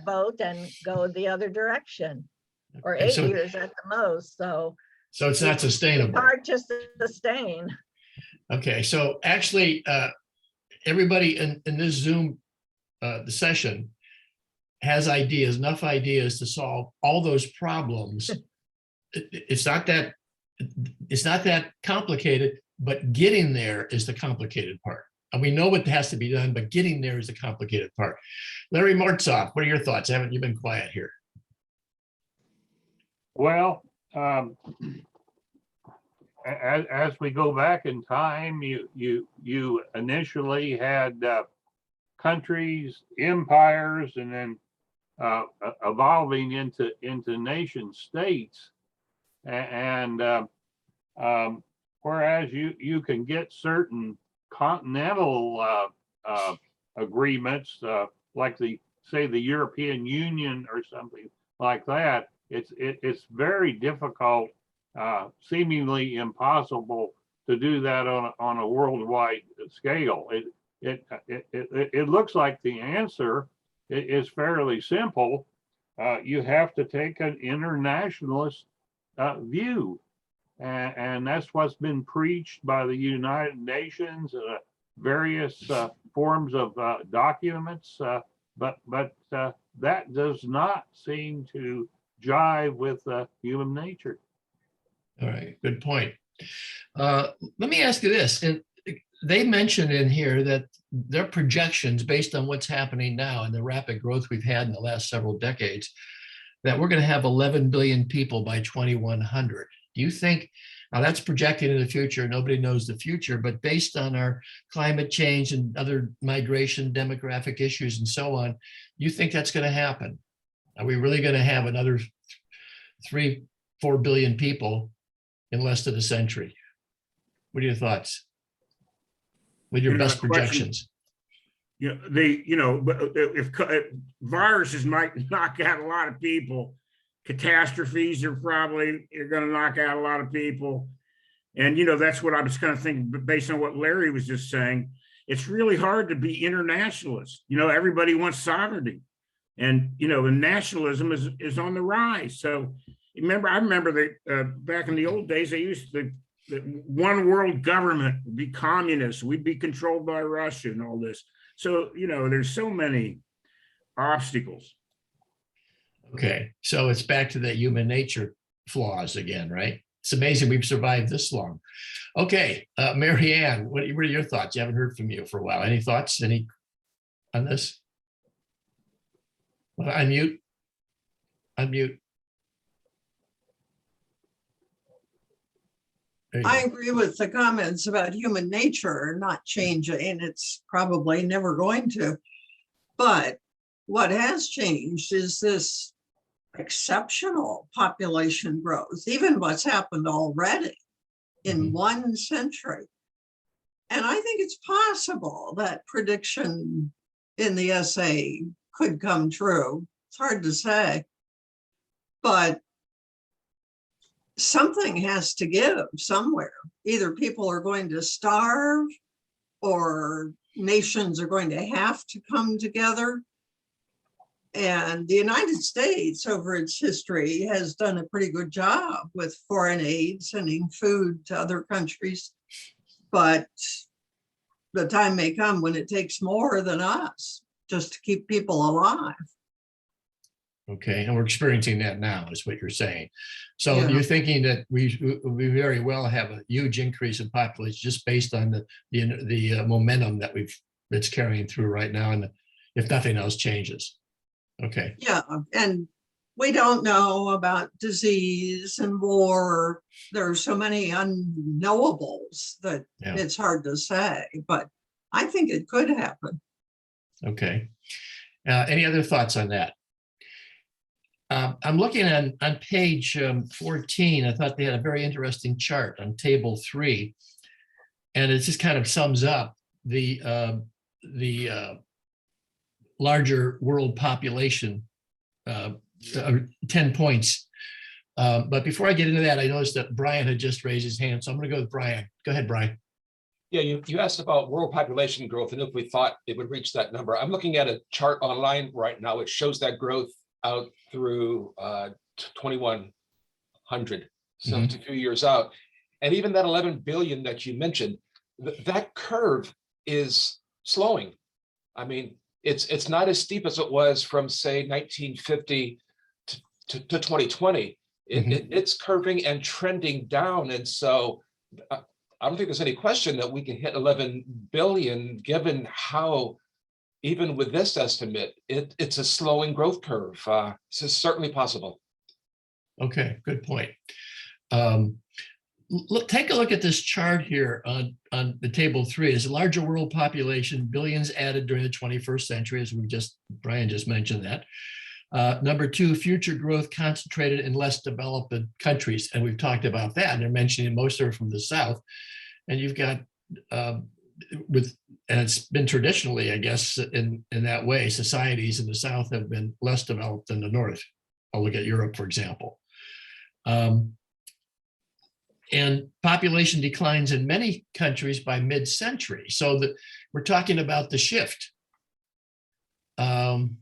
vote and go the other direction, or 8 years at the most. So it's not sustainable. Hard to sustain. Okay, so actually, everybody in this Zoom the session has enough ideas to solve all those problems. It's not that complicated, but getting there is the complicated part. And we know what has to be done, but getting there is the complicated part. Larry Martzoff, what are your thoughts? Haven't you been quiet here? Well, as we go back in time, you initially had countries, empires, and then evolving into nation states, and whereas you can get certain continental agreements, like the European Union or something like that, it's very difficult, seemingly impossible to do that on a worldwide scale. It looks like the answer is fairly simple. You have to take an internationalist view, and that's what's been preached by the United Nations, various forms of documents, but that does not seem to jive with human nature. All right, good point. Let me ask you this. And they mentioned in here that their projections, based on what's happening now and the rapid growth we've had in the last several decades, that we're going to have 11 billion people by 2100. Do you think, now that's projected in the future, nobody knows the future, but based on our climate change and other migration, demographic issues and so on, do you think that's going to happen? Are we really going to have another 3-4 billion people in less than a century? What are your thoughts? With your best projections? If viruses might knock out a lot of people, catastrophes are probably going to knock out a lot of people. And, that's what I was kind of thinking, based on what Larry was just saying. It's really hard to be internationalist. Everybody wants sovereignty. And, and nationalism is on the rise. So I remember that back in the old days, they used the one world government would be communist. We'd be controlled by Russia and all this. So, there's so many obstacles. Okay, so it's back to that human nature flaws again, right? It's amazing we've survived this long. Okay, Mary Ann, what are your thoughts? You haven't heard from you for a while. Any thoughts? Any on this? Well, unmute. I agree with the comments about human nature not changing, and it's probably never going to. But what has changed is this exceptional population growth, even what's happened already in Mhm. 1 century. And I think it's possible that prediction in the essay could come true. It's hard to say, but something has to give somewhere. Either people are going to starve or nations are going to have to come together. And the United States, over its history, has done a pretty good job with foreign aid, sending food to other countries. But the time may come when it takes more than us just to keep people alive. Okay, and we're experiencing that now, is what you're saying. So Yeah. you're thinking that we very well have a huge increase in population just based on the momentum that's carrying through right now, and if nothing else changes. Okay. Yeah, and we don't know about disease and war. There are so many unknowables that Yeah. it's hard to say, but I think it could happen. Okay. Any other thoughts on that? I'm looking on page 14. I thought they had a very interesting chart on table 3, and it just kind of sums up the larger world population, 10 points. But before I get into that, I noticed that Brian had just raised his hand, so I'm going to go with Brian. Go ahead, Brian. Yeah, you asked about world population growth and if we thought it would reach that number. I'm looking at a chart online right now. It shows that growth out through 2100, so it's a few years out. And even that 11 billion that you mentioned, that curve is slowing. I mean, it's not as steep as it was from, say, 1950 to 2020. It's curving and trending down. And so I don't think there's any question that we can hit 11 billion, given how, even with this estimate, it's a slowing growth curve. So it's certainly possible. Okay, good point. Take a look at this chart here on the table 3. There's a larger world population, billions added during the 21st century, as Brian just mentioned that. Number 2, future growth concentrated in less developed countries. And we've talked about that. And they're mentioning most are from the South. And you've got, and it's been traditionally, I guess, in that way, societies in the South have been less developed than the North. I'll look at Europe, for example. And population declines in many countries by mid-century. So we're talking about the shift. Tony,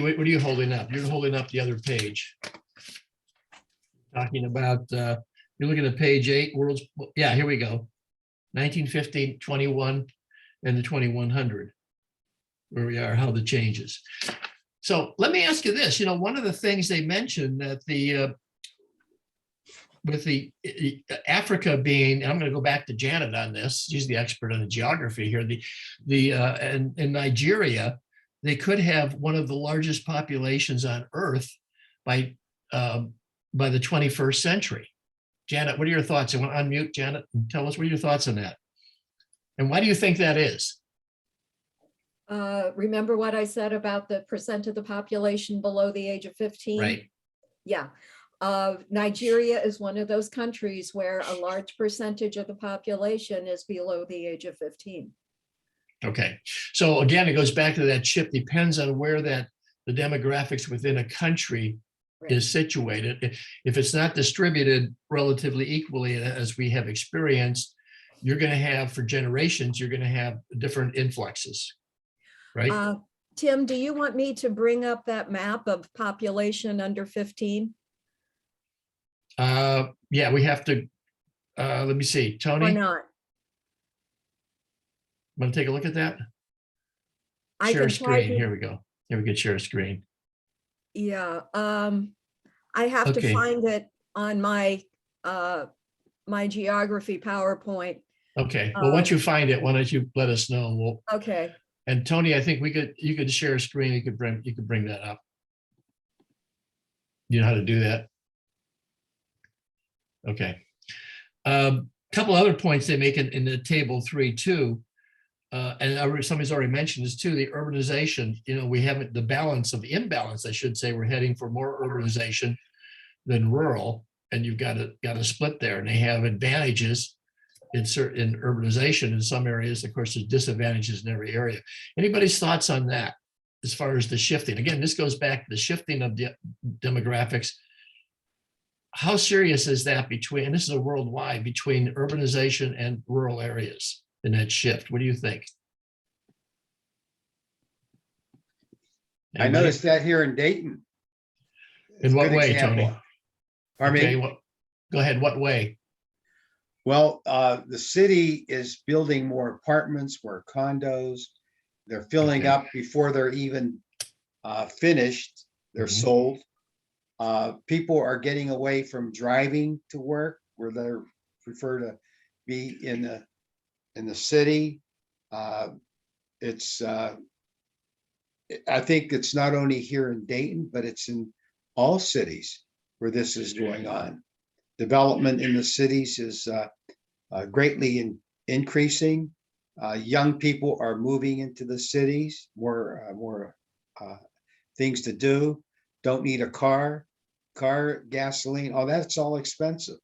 what are you holding up? You're holding up the other page. Talking about, you're looking at page 8, world's, yeah, here we go. 1950, 21, and the 2100, where we are, how the changes. So let me ask you this, one of the things they mentioned that with the Africa being, I'm going to go back to Janet on this, she's the expert on the geography here, and in Nigeria, they could have one of the largest populations on Earth by the 21st century. Janet, what are your thoughts? I want to unmute Janet and tell us what are your thoughts on that? And why do you think that is? Remember what I said about the percent of the population below the age of 15? Right. Yeah. Nigeria is one of those countries where a large percentage of the population is below the age of 15. Okay. So again, it goes back to that shift. Depends on where the demographics within a country is situated. If it's not distributed relatively equally as we have experienced, you're going to have, for generations, you're going to have different influxes, right? Tim, do you want me to bring up that map of population under 15? Yeah, we have to, let me see, Tony? Or not? Want to take a look at that? I Share can try screen, here we go. Here we can share a screen. Yeah, I have to find it on my my geography PowerPoint. Okay, well, once you find it, why don't you let us know? Okay. And Tony, I think you could share a screen. You could bring that up. You know how to do that? Okay. Couple other points they make in the table 3 too. somebody's already mentioned this too, the urbanization, we haven't, the imbalance, I should say, we're heading for more urbanization than rural, and you've got a split there, and they have advantages in urbanization in some areas. Of course, there's disadvantages in every area. Anybody's thoughts on that as far as the shifting? Again, this goes back to the shifting of demographics. How serious is that and this is a worldwide, between urbanization and rural areas in that shift? What do you think? I noticed that here in Dayton. In what way, example. Tony? Pardon me? Go ahead, what way? Well, the city is building more apartments, more condos. They're filling up before they're even finished. They're sold. People are getting away from driving to work, where they prefer to be in the city. I think it's not only here in Dayton, but it's in all cities where this is going on. Development in the cities is greatly increasing. Young people are moving into the cities, more things to do. Don't need a car, gasoline, that's all expensive.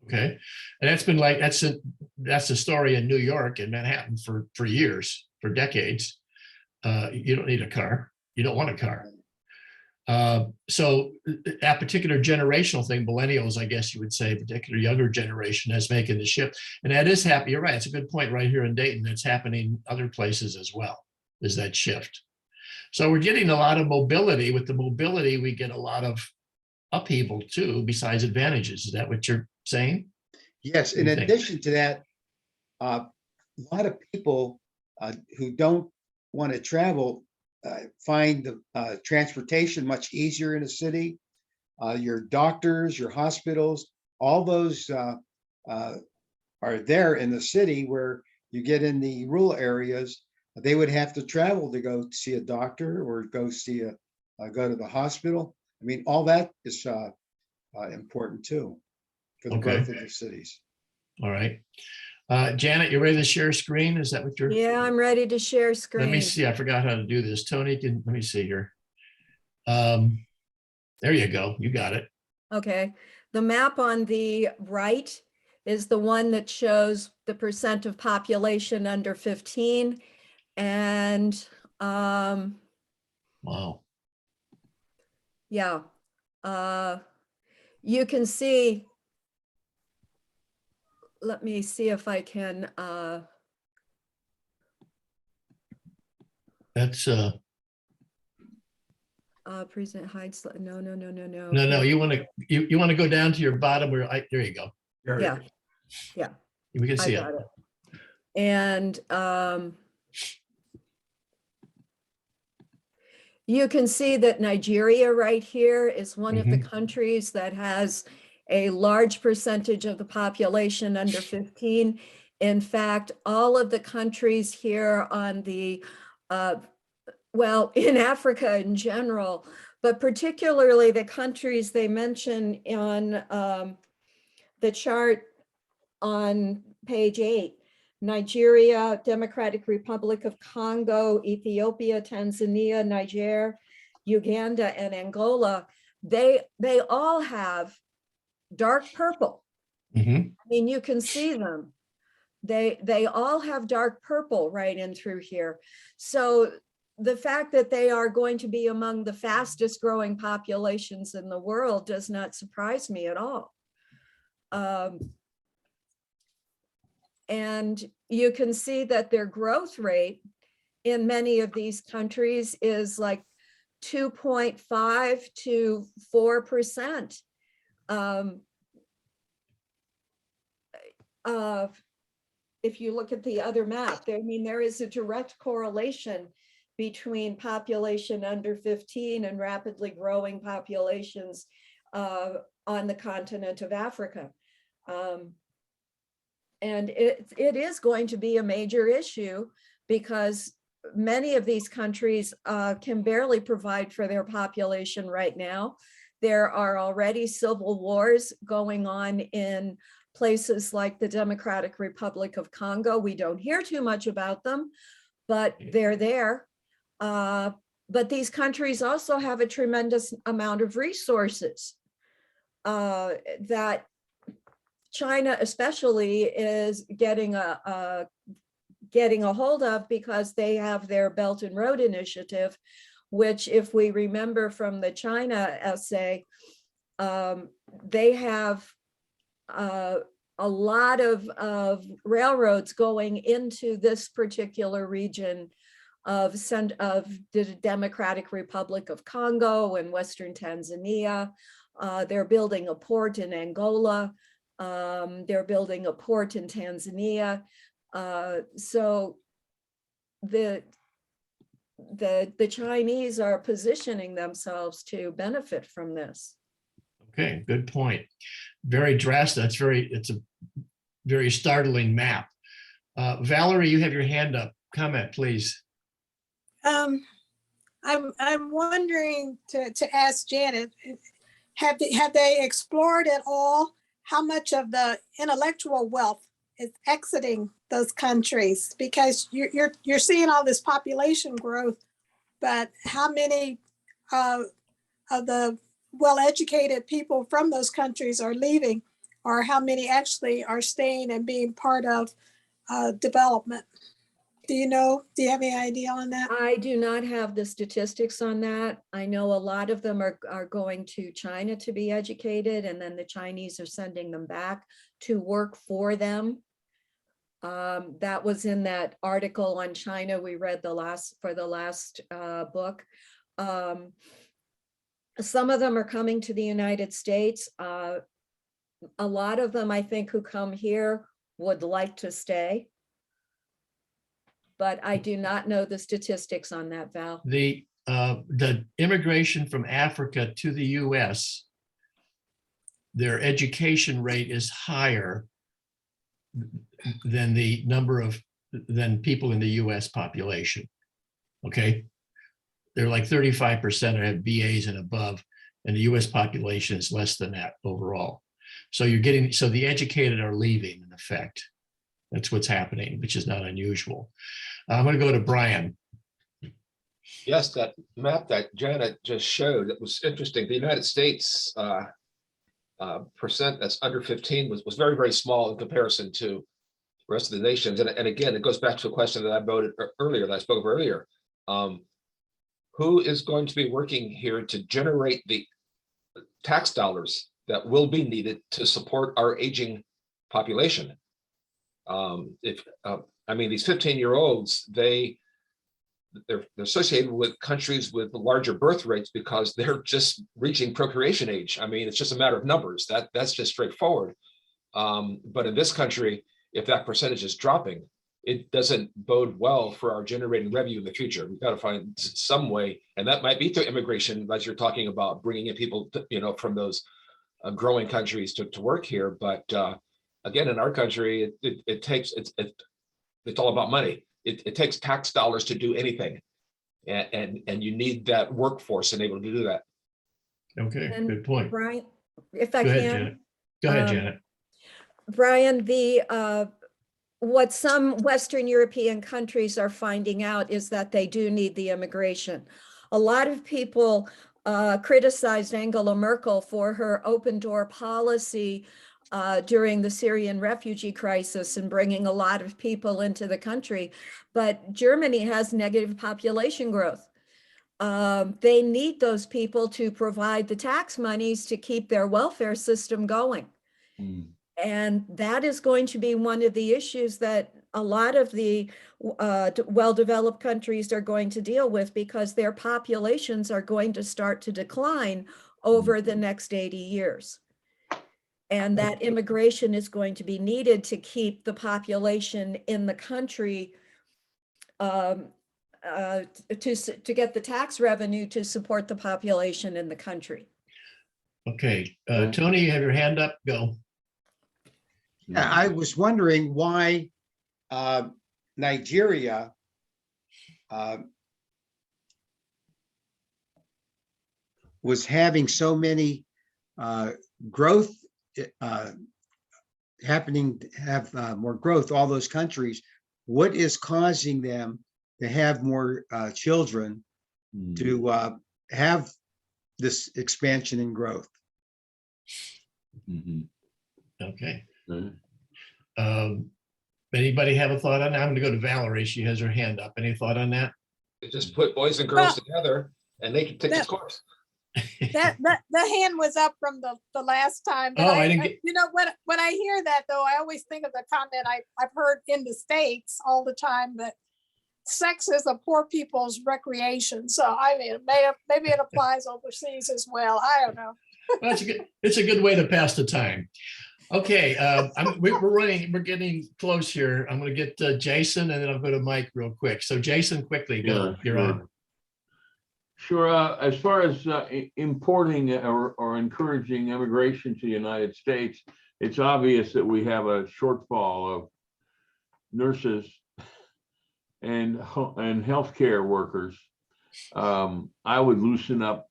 Okay, and that's been like, that's the story in New York and Manhattan for years, for decades. You don't need a car. You don't want a car. So that particular generational thing, millennials, I guess you would say, particular younger generation, is making the shift. And that is happening. You're right. It's a good point right here in Dayton. It's happening other places as well, is that shift. So we're getting a lot of mobility. With the mobility, we get a lot of upheaval too, besides advantages. Is that what you're saying? Yes. In addition to that, a lot of people who don't want to travel find the transportation much easier in a city. Your doctors, your hospitals, all those are there in the city, where you get in the rural areas, they would have to travel to go see a doctor or go to the hospital. I mean, all that is important too for the growth of the cities. All right. Janet, you ready to share screen? Is that what you're? Yeah, I'm ready to share screen. Let me see. I forgot how to do this. Tony, let me see here. There you go. You got it. Okay. The map on the right is the one that shows the percent of population under 15. And wow. Yeah. You can see, let me see if I can that's present hide slide. No. No, you want to go down to your bottom where there you go. Yeah. We can see it. And you can see that Nigeria right here is one of the countries that has a large percentage of the population under 15. In fact, all of the countries here on the, well, in Africa in general, but particularly the countries they mention on the chart on page 8, Nigeria, Democratic Republic of Congo, Ethiopia, Tanzania, Niger, Uganda, and Angola, they all have dark purple. I mean, you can see them. They all have dark purple right in through here. So the fact that they are going to be among the fastest growing populations in the world does not surprise me at all. And you can see that their growth rate in many of these countries is like 2.5 to 4%. If you look at the other map, I mean, there is a direct correlation between population under 15 and rapidly growing populations on the continent of Africa. And it is going to be a major issue, because many of these countries can barely provide for their population right now. There are already civil wars going on in places like the Democratic Republic of Congo. We don't hear too much about them, but they're there. But these countries also have a tremendous amount of resources that China especially is getting a hold of, because they have their Belt and Road Initiative, which, if we remember from the China essay, they have a lot of railroads going into this particular region of the Democratic Republic of Congo and Western Tanzania. They're building a port in Angola. They're building a port in Tanzania. So the Chinese are positioning themselves to benefit from this. Okay, good point. Very drastic. It's a very startling map. Valerie, you have your hand up. Comment, please. I'm wondering to ask Janet, have they explored at all how much of the intellectual wealth is exiting those countries? Because you're seeing all this population growth, but how many of the well-educated people from those countries are leaving, or how many actually are staying and being part of development? Do you know? Do you have any idea on that? I do not have the statistics on that. I know a lot of them are going to China to be educated, and then the Chinese are sending them back to work for them. That was in that article on China we read the last book. Some of them are coming to the United States. A lot of them, I think, who come here would like to stay. But I do not know the statistics on that, Val. The immigration from Africa to the US, their education rate is higher than the number than people in the US population. Okay. They're like 35% have BAs and above, and the US population is less than that overall. So the educated are leaving in effect. That's what's happening, which is not unusual. I'm going to go to Brian. Yes, that map that Janet just showed, it was interesting. The United States percent that's under 15 was very, very small in comparison to the rest of the nations. And again, it goes back to a question that I spoke of earlier. Who is going to be working here to generate the tax dollars that will be needed to support our aging population? These 15-year-olds, they're associated with countries with larger birth rates because they're just reaching procreation age. I mean, it's just a matter of numbers. That's just straightforward. But in this country, if that percentage is dropping, it doesn't bode well for our generating revenue in the future. We've got to find some way, and that might be through immigration, as you're talking about, bringing in people, from those growing countries to work here. But again, in our country, it's all about money. It takes tax dollars to do anything, and you need that workforce and able to do that. Okay, And good point. Brian, if I Go ahead, can. Janet. Go ahead, Janet. Brian, what some Western European countries are finding out is that they do need the immigration. A lot of people criticized Angela Merkel for her open door policy during the Syrian refugee crisis and bringing a lot of people into the country. But Germany has negative population growth. They need those people to provide the tax monies to keep their welfare system going. And that is going to be one of the issues that a lot of the well-developed countries are going to deal with, because their populations are going to start to decline over the next 80 years. And that immigration is going to be needed to keep the population in the country, to get the tax revenue to support the population in the country. Okay, Tony, you have your hand up. Go. I was wondering why Nigeria was having so many growth happening to have more growth, all those countries, what is causing them to have more children, to have this expansion and growth? Okay. Mhm. Anybody have a thought on that? I'm gonna go to Valerie. She has her hand up. Any thought on that? They just put boys and girls together and they can take this course. That the hand was up from the last time. But Oh, I didn't get. you know, when I hear that though, I always think of the comment I've heard in the States all the time, that sex is a poor people's recreation. So I mean, maybe it applies overseas as well. I don't know. Well, it's a good way to pass the time. Okay, we're getting close here. I'm gonna get Jason and then I'll go to Mike real quick. So Jason, quickly, go. You're on. Sure. As far as importing or encouraging immigration to the United States, it's obvious that we have a shortfall of nurses and healthcare workers. I would loosen up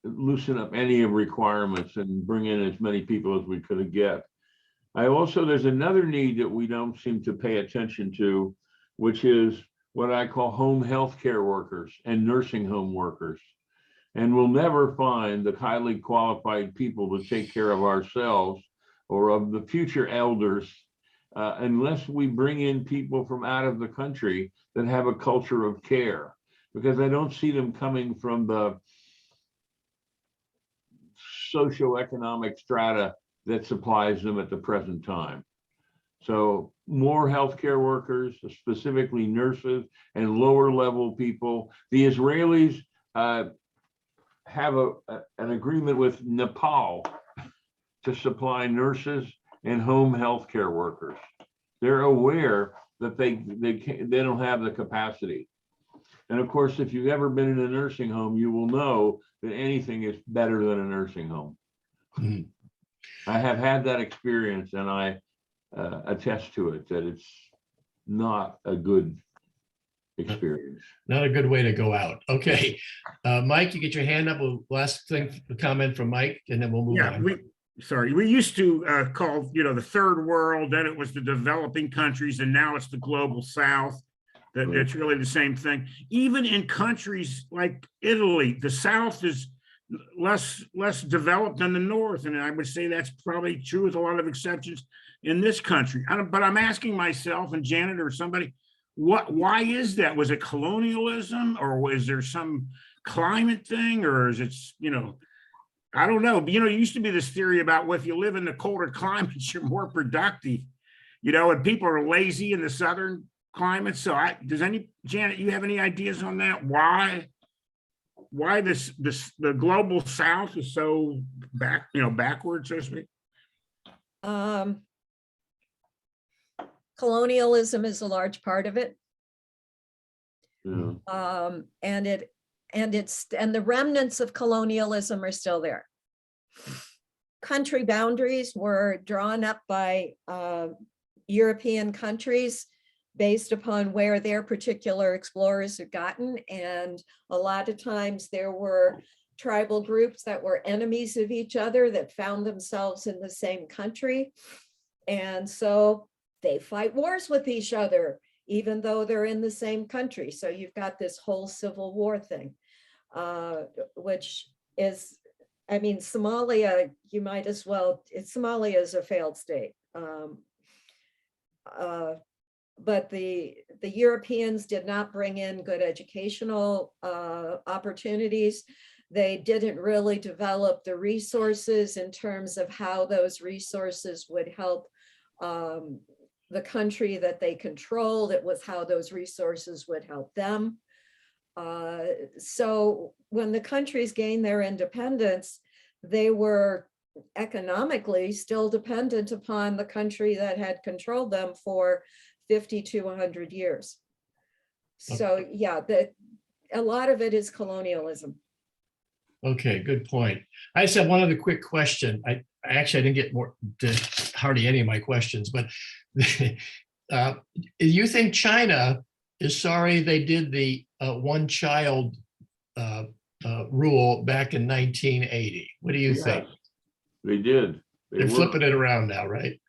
any requirements and bring in as many people as we could get. There's another need that we don't seem to pay attention to, which is what I call home health care workers and nursing home workers. And we'll never find the highly qualified people to take care of ourselves or of the future elders unless we bring in people from out of the country that have a culture of care, because I don't see them coming from the socioeconomic strata that supplies them at the present time. So more healthcare workers, specifically nurses and lower level people. The Israelis have an agreement with Nepal to supply nurses and home healthcare workers. They're aware that they don't have the capacity. And of course, if you've ever been in a nursing home, you will know that anything is better than a nursing home. I have had that experience, and I attest to it, that it's not a good experience. Not a good way to go out. Okay. Mike, you get your hand up. Last thing, comment from Mike, and then we'll move on. We used to call, the third world, then it was the developing countries, and now it's the global south. It's really the same thing. Even in countries like Italy, the south is less developed than the north, and I would say that's probably true with a lot of exceptions in this country. But I'm asking myself, and Janet or somebody, why is that? Was it colonialism, or was there some climate thing, or is it, I don't know. But, it used to be this theory about, well, if you live in the colder climates, you're more productive, and people are lazy in the southern climate. So Janet, you have any ideas on that? Why the global south is so backwards, so to speak? Colonialism is a large part of it. Yeah. And the remnants of colonialism are still there. Country boundaries were drawn up by European countries based upon where their particular explorers had gotten. And a lot of times there were tribal groups that were enemies of each other that found themselves in the same country. And so they fight wars with each other, even though they're in the same country. So you've got this whole civil war thing, which is, Somalia, Somalia is a failed state. But the Europeans did not bring in good educational opportunities. They didn't really develop the resources in terms of how those resources would help the country that they controlled. It was how those resources would help them. So when the countries gained their independence, they were economically still dependent upon the country that had controlled them for 50 to 100 years. So yeah, a lot of it is colonialism. Okay, good point. I just have one other quick question. I didn't get hardly any of my questions, but you think China is sorry they did the one child rule back in 1980? What do you think? They did. They're flipping it around now, right?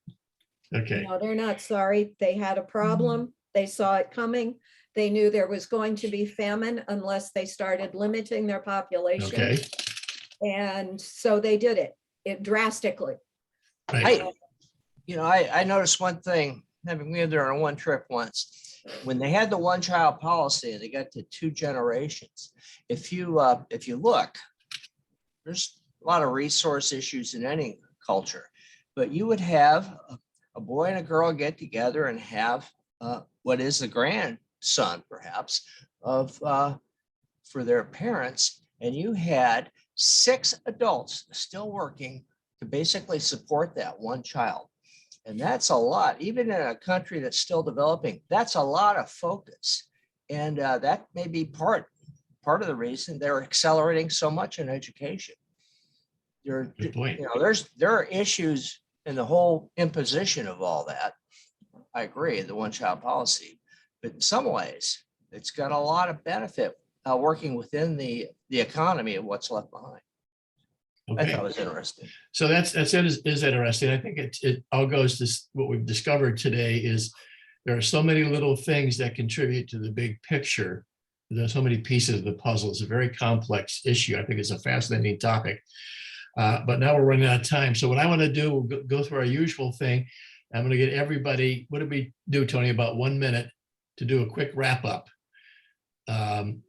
Okay. No, they're not sorry. They had a problem. They saw it coming. They knew there was going to be famine unless they started limiting their population. Okay. And so they did it drastically. Right. I noticed one thing, having been there on one trip once, when they had the one-child policy and they got to 2 generations, if you look, there's a lot of resource issues in any culture, but you would have a boy and a girl get together and have what is the grandson, perhaps, of for their parents, and you had 6 adults still working to basically support that one child. And that's a lot, even in a country that's still developing, that's a lot of focus. And that may be part of the reason they're accelerating so much in education. There are issues in the whole imposition of all that. I agree, the one-child policy, but in some ways, it's got a lot of benefit working within the economy of what's left behind. I thought it was interesting. So that's is interesting. I think it all goes to what we've discovered today is there are so many little things that contribute to the big picture. There's so many pieces of the puzzle. It's a very complex issue. I think it's a fascinating topic. But now we're running out of time. So what I want to do, we'll go through our usual thing. I'm going to get everybody, what did we do, Tony? About 1 minute to do a quick wrap up. And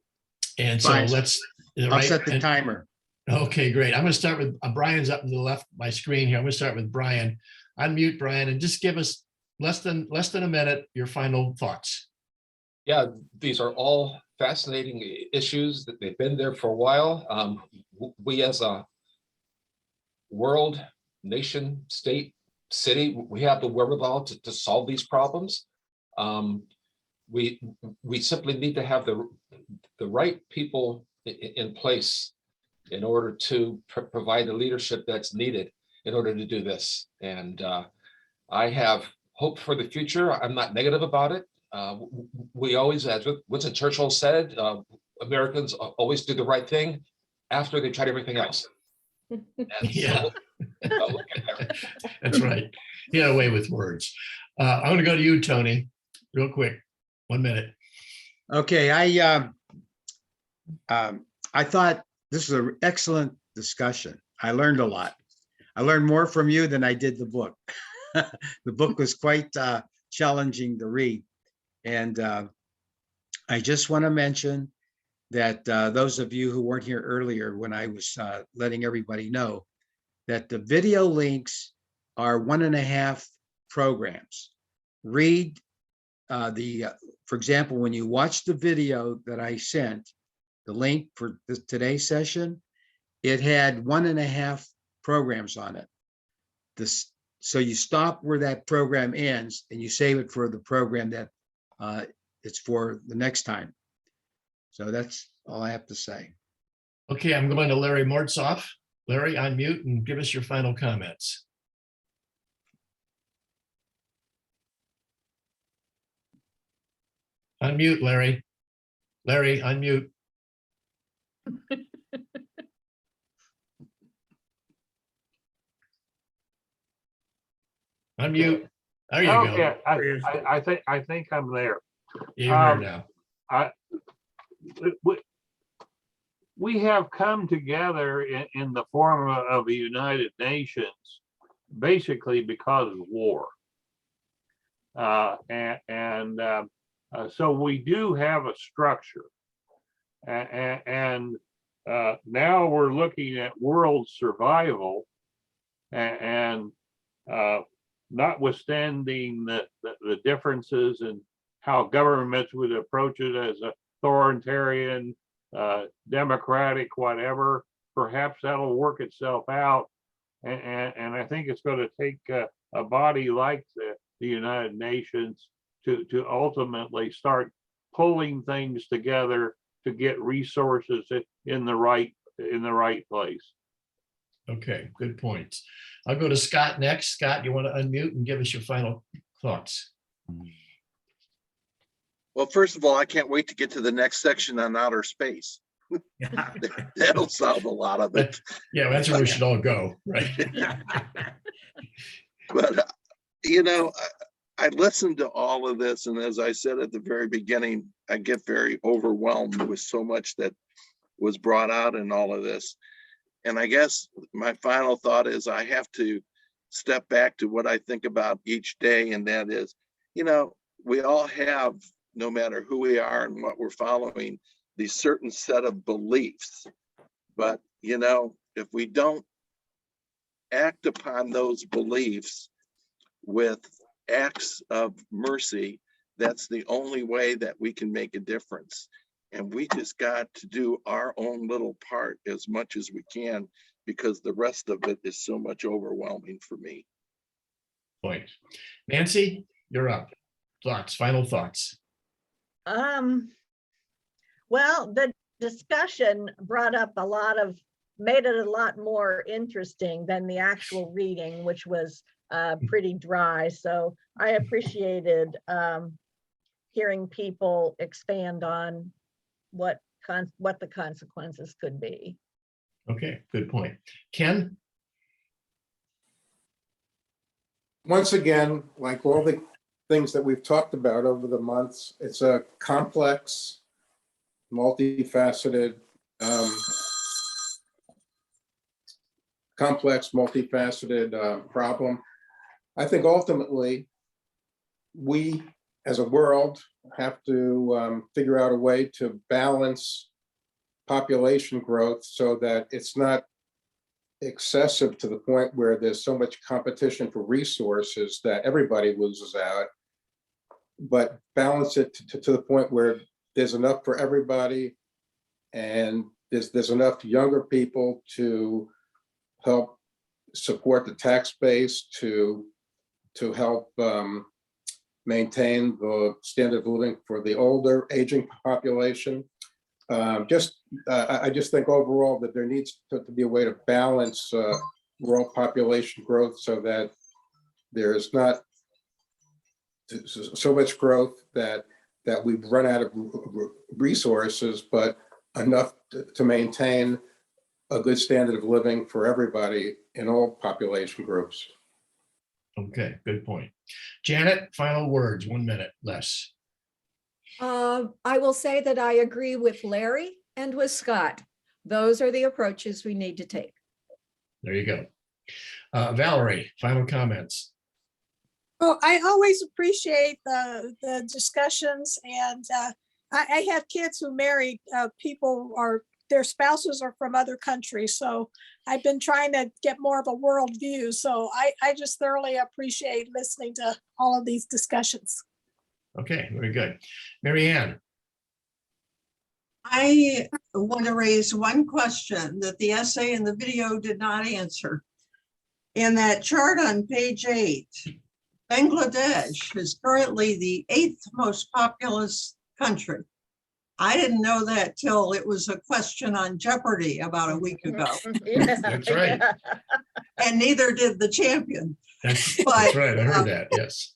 so Fine. I'll set the timer. Okay, great. I'm going to start with Brian's up to the left of my screen here. I'm going to start with Brian. Unmute Brian and just give us less than a minute, your final thoughts. Yeah, these are all fascinating issues that they've been there for a while. We as a world, nation, state, city, we have the wherewithal to solve these problems. We simply need to have the right people in place in order to provide the leadership that's needed in order to do this. And I have hope for the future. I'm not negative about it. We always, as Winston Churchill said, Americans always do the right thing after they tried everything else. Yeah, that's right. He had a way with words. I'm going to go to you, Tony, real quick. 1 minute. Okay, I thought this was an excellent discussion. I learned a lot. I learned more from you than I did the book. The book was quite challenging to read. And I just want to mention that those of you who weren't here earlier when I was letting everybody know that the video links are 1.5 programs. Read for example, when you watch the video that I sent, the link for today's session, it had 1.5 programs on it. So you stop where that program ends and you save it for the program that it's for the next time. So that's all I have to say. Okay, I'm going to Larry Mortzoff. Larry, unmute and give us your final comments. Unmute, Larry. Larry, unmute. Unmute. There you go. I think I'm there. Yeah, you're there now. We have come together in the form of the United Nations, basically because of war. So we do have a structure. And now we're looking at world survival and notwithstanding the differences in how governments would approach it as authoritarian, democratic, whatever, perhaps that'll work itself out. And I think it's going to take a body like the United Nations to ultimately start pulling things together to get resources in the right place. Okay, good points. I'll go to Scott next. Scott, you want to unmute and give us your final thoughts? Well, first of all, I can't wait to get to the next section on outer space. That'll solve a lot of it. Yeah, that's where we should all go, right? But you know, I listened to all of this, and as I said at the very beginning, I get very overwhelmed with so much that was brought out in all of this. And I guess my final thought is I have to step back to what I think about each day, and that is, you know, we all have, no matter who we are and what we're following, these certain set of beliefs. But, you know, if we don't act upon those beliefs with acts of mercy, that's the only way that we can make a difference. And we just got to do our own little part as much as we can, because the rest of it is so much overwhelming for me. Point. Nancy, you're up. Thoughts, final thoughts. Well, the discussion brought up made it a lot more interesting than the actual reading, which was pretty dry. So I appreciated hearing people expand on what the consequences could be. Okay, good point. Ken? Once again, like all the things that we've talked about over the months, it's a complex, multifaceted problem. I think ultimately we as a world have to figure out a way to balance population growth so that it's not excessive to the point where there's so much competition for resources that everybody loses out, but balance it to the point where there's enough for everybody, and there's enough younger people to help support the tax base, to help maintain the standard of living for the older aging population. I just think overall that there needs to be a way to balance world population growth so that there is not so much growth that we've run out of resources, but enough to maintain a good standard of living for everybody in all population groups. Okay, good point. Janet, final words, 1 minute less. I will say that I agree with Larry and with Scott. Those are the approaches we need to take. There you go. Valerie, final comments. Well, I always appreciate the discussions, and I have kids who married people, or their spouses are from other countries. So I've been trying to get more of a world view. So I just thoroughly appreciate listening to all of these discussions. Okay, very good. Mary Ann. I want to raise one question that the essay and the video did not answer. In that chart on page 8, Bangladesh is currently the 8th most populous country. I didn't know that till it was a question on Jeopardy about a week ago. Yeah, That's right. yeah. And neither did the champion. That's But, right, I heard that, yes.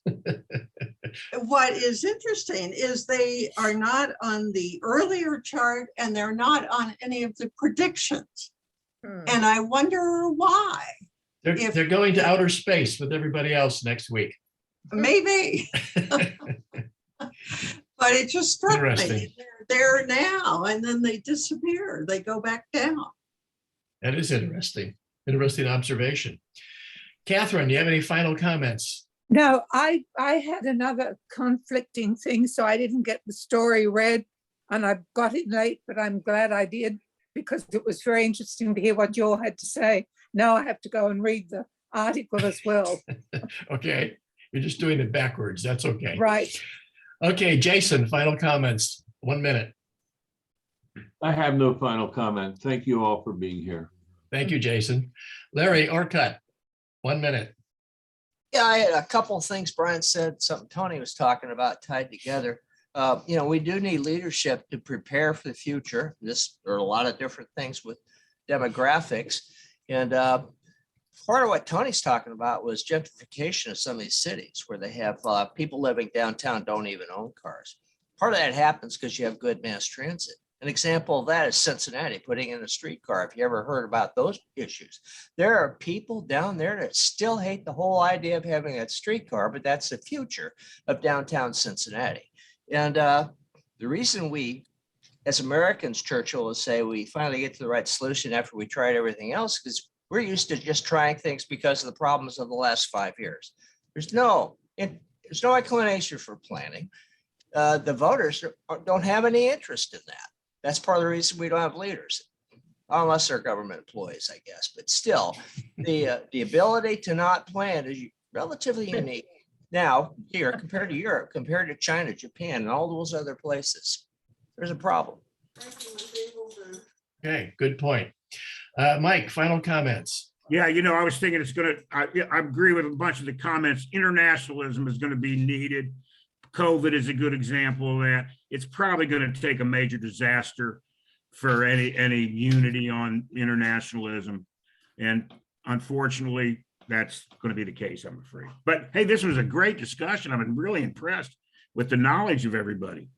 What is interesting is they are not on the earlier chart, and they're not on any of the predictions. And I wonder why. They're going to outer space with everybody else next week. Maybe. But it just struck Interesting. me. They're there now, and then they disappear. They go back down. That is interesting. Interesting observation. Catherine, do you have any final comments? No, I had another conflicting thing, so I didn't get the story read, and I got it late, but I'm glad I did, because it was very interesting to hear what you all had to say. Now I have to go and read the article as well. Okay, you're just doing it backwards. That's okay. Right. Okay, Jason, final comments. 1 minute. I have no final comment. Thank you all for being here. Thank you, Jason. Larry Orcutt, 1 minute. Yeah, I had a couple of things Brian said, something Tony was talking about tied together. We do need leadership to prepare for the future. There are a lot of different things with demographics. And part of what Tony's talking about was gentrification of some of these cities where they have people living downtown don't even own cars. Part of that happens because you have good mass transit. An example of that is Cincinnati putting in a streetcar. If you ever heard about those issues, there are people down there that still hate the whole idea of having a streetcar, but that's the future of downtown Cincinnati. And the reason we, as Americans, Churchill would say, we finally get to the right solution after we tried everything else, because we're used to just trying things because of the problems of the last 5 years. There's no inclination for planning. The voters don't have any interest in that. That's part of the reason we don't have leaders, unless they're government employees, I guess. But still, the ability to not plan is relatively unique now here compared to Europe, compared to China, Japan, and all those other places. There's a problem. Okay, good point. Mike, final comments. Yeah, I was thinking I agree with a bunch of the comments. Internationalism is going to be needed. COVID is a good example of that. It's probably going to take a major disaster for any unity on internationalism. And unfortunately, that's going to be the case, I'm afraid. But hey, this was a great discussion. I've been really impressed with the knowledge of everybody.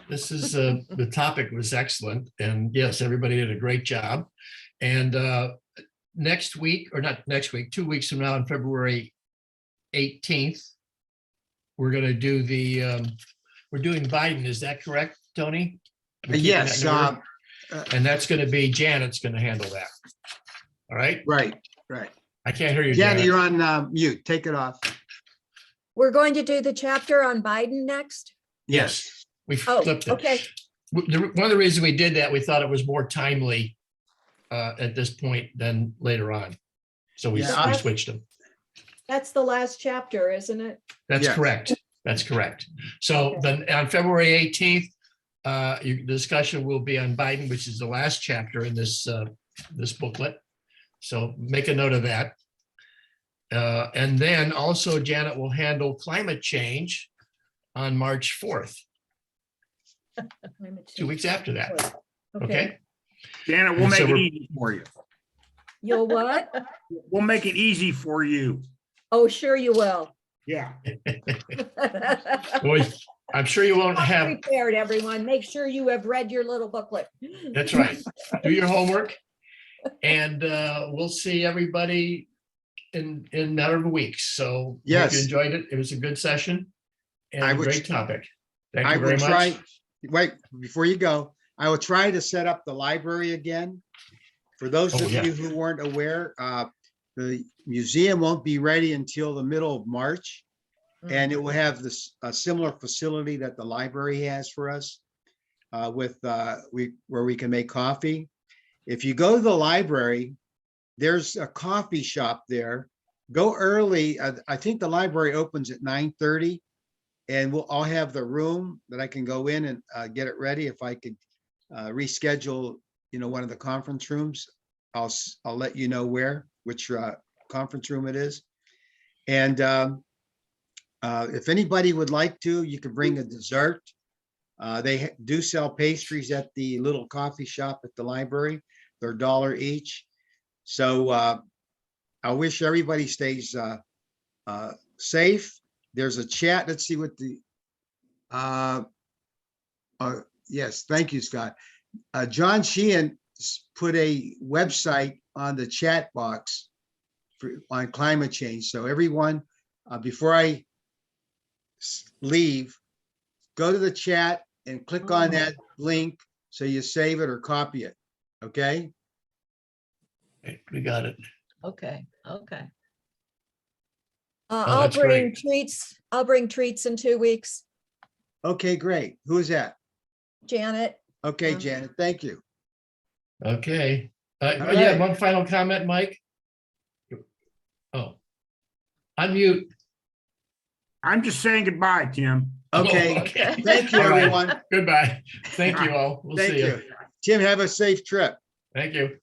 This is the topic was excellent. And yes, everybody did a great job. And next week, or not next week, 2 weeks from now on February 18th, we're going to do we're doing Biden. Is that correct, Tony? Yes. And that's going to be Janet's going to handle that. All right. Right. I can't hear you, Janet, Janet. you're on mute. Take it off. We're going to do the chapter on Biden next? Yes, we Oh, flipped it. okay. One of the reasons we did that, we thought it was more timely at this point than later on. So we switched them. That's the last chapter, isn't it? That's Yes. correct. That's correct. So then on February 18th, the discussion will be on Biden, which is the last chapter in this booklet. So make a note of that. And then also Janet will handle climate change on March 4th, 2 weeks after that. Okay. Janet, we'll And make so it we're- easy for you. You'll what? We'll make it easy for you. Oh, sure you will. Yeah. Boy, I'm sure you won't have, Prepared, everyone. Make sure you have read your little booklet. that's right. Do your homework. And we'll see everybody in a matter of weeks. So hope Yes. you enjoyed it. It was a good session and I a would- great topic. Thank I you will very much. try, wait, before you go, I will try to set up the library again. For those Oh, of yeah. you who weren't aware, the museum won't be ready until the middle of March. And it will have this a similar facility that the library has for us where we can make coffee. If you go to the library, there's a coffee shop there. Go early. I think the library opens at 9:30. And I'll have the room that I can go in and get it ready. If I could reschedule, one of the conference rooms, I'll let you know which conference room it is. And if anybody would like to, you can bring a dessert. They do sell pastries at the little coffee shop at the library. They're $1 each. So I wish everybody stays safe. There's a chat. Let's see what yes, thank you, Scott. John Sheehan put a website on the chat box on climate change. So everyone, before I leave, go to the chat and click on that link so you save it or copy it. Okay? We got it. Okay. I'll that's bring great. treats. I'll bring treats in 2 weeks. Okay, great. Who is that? Janet. Okay, Janet, thank you. Okay. All Yeah, right. one final comment, Mike. Oh, unmute. I'm just saying goodbye, Tim. Okay, Oh, okay. thank you, All right. everyone. Goodbye. Thank you all. We'll Thank see you. Tim, have a safe trip. Thank you.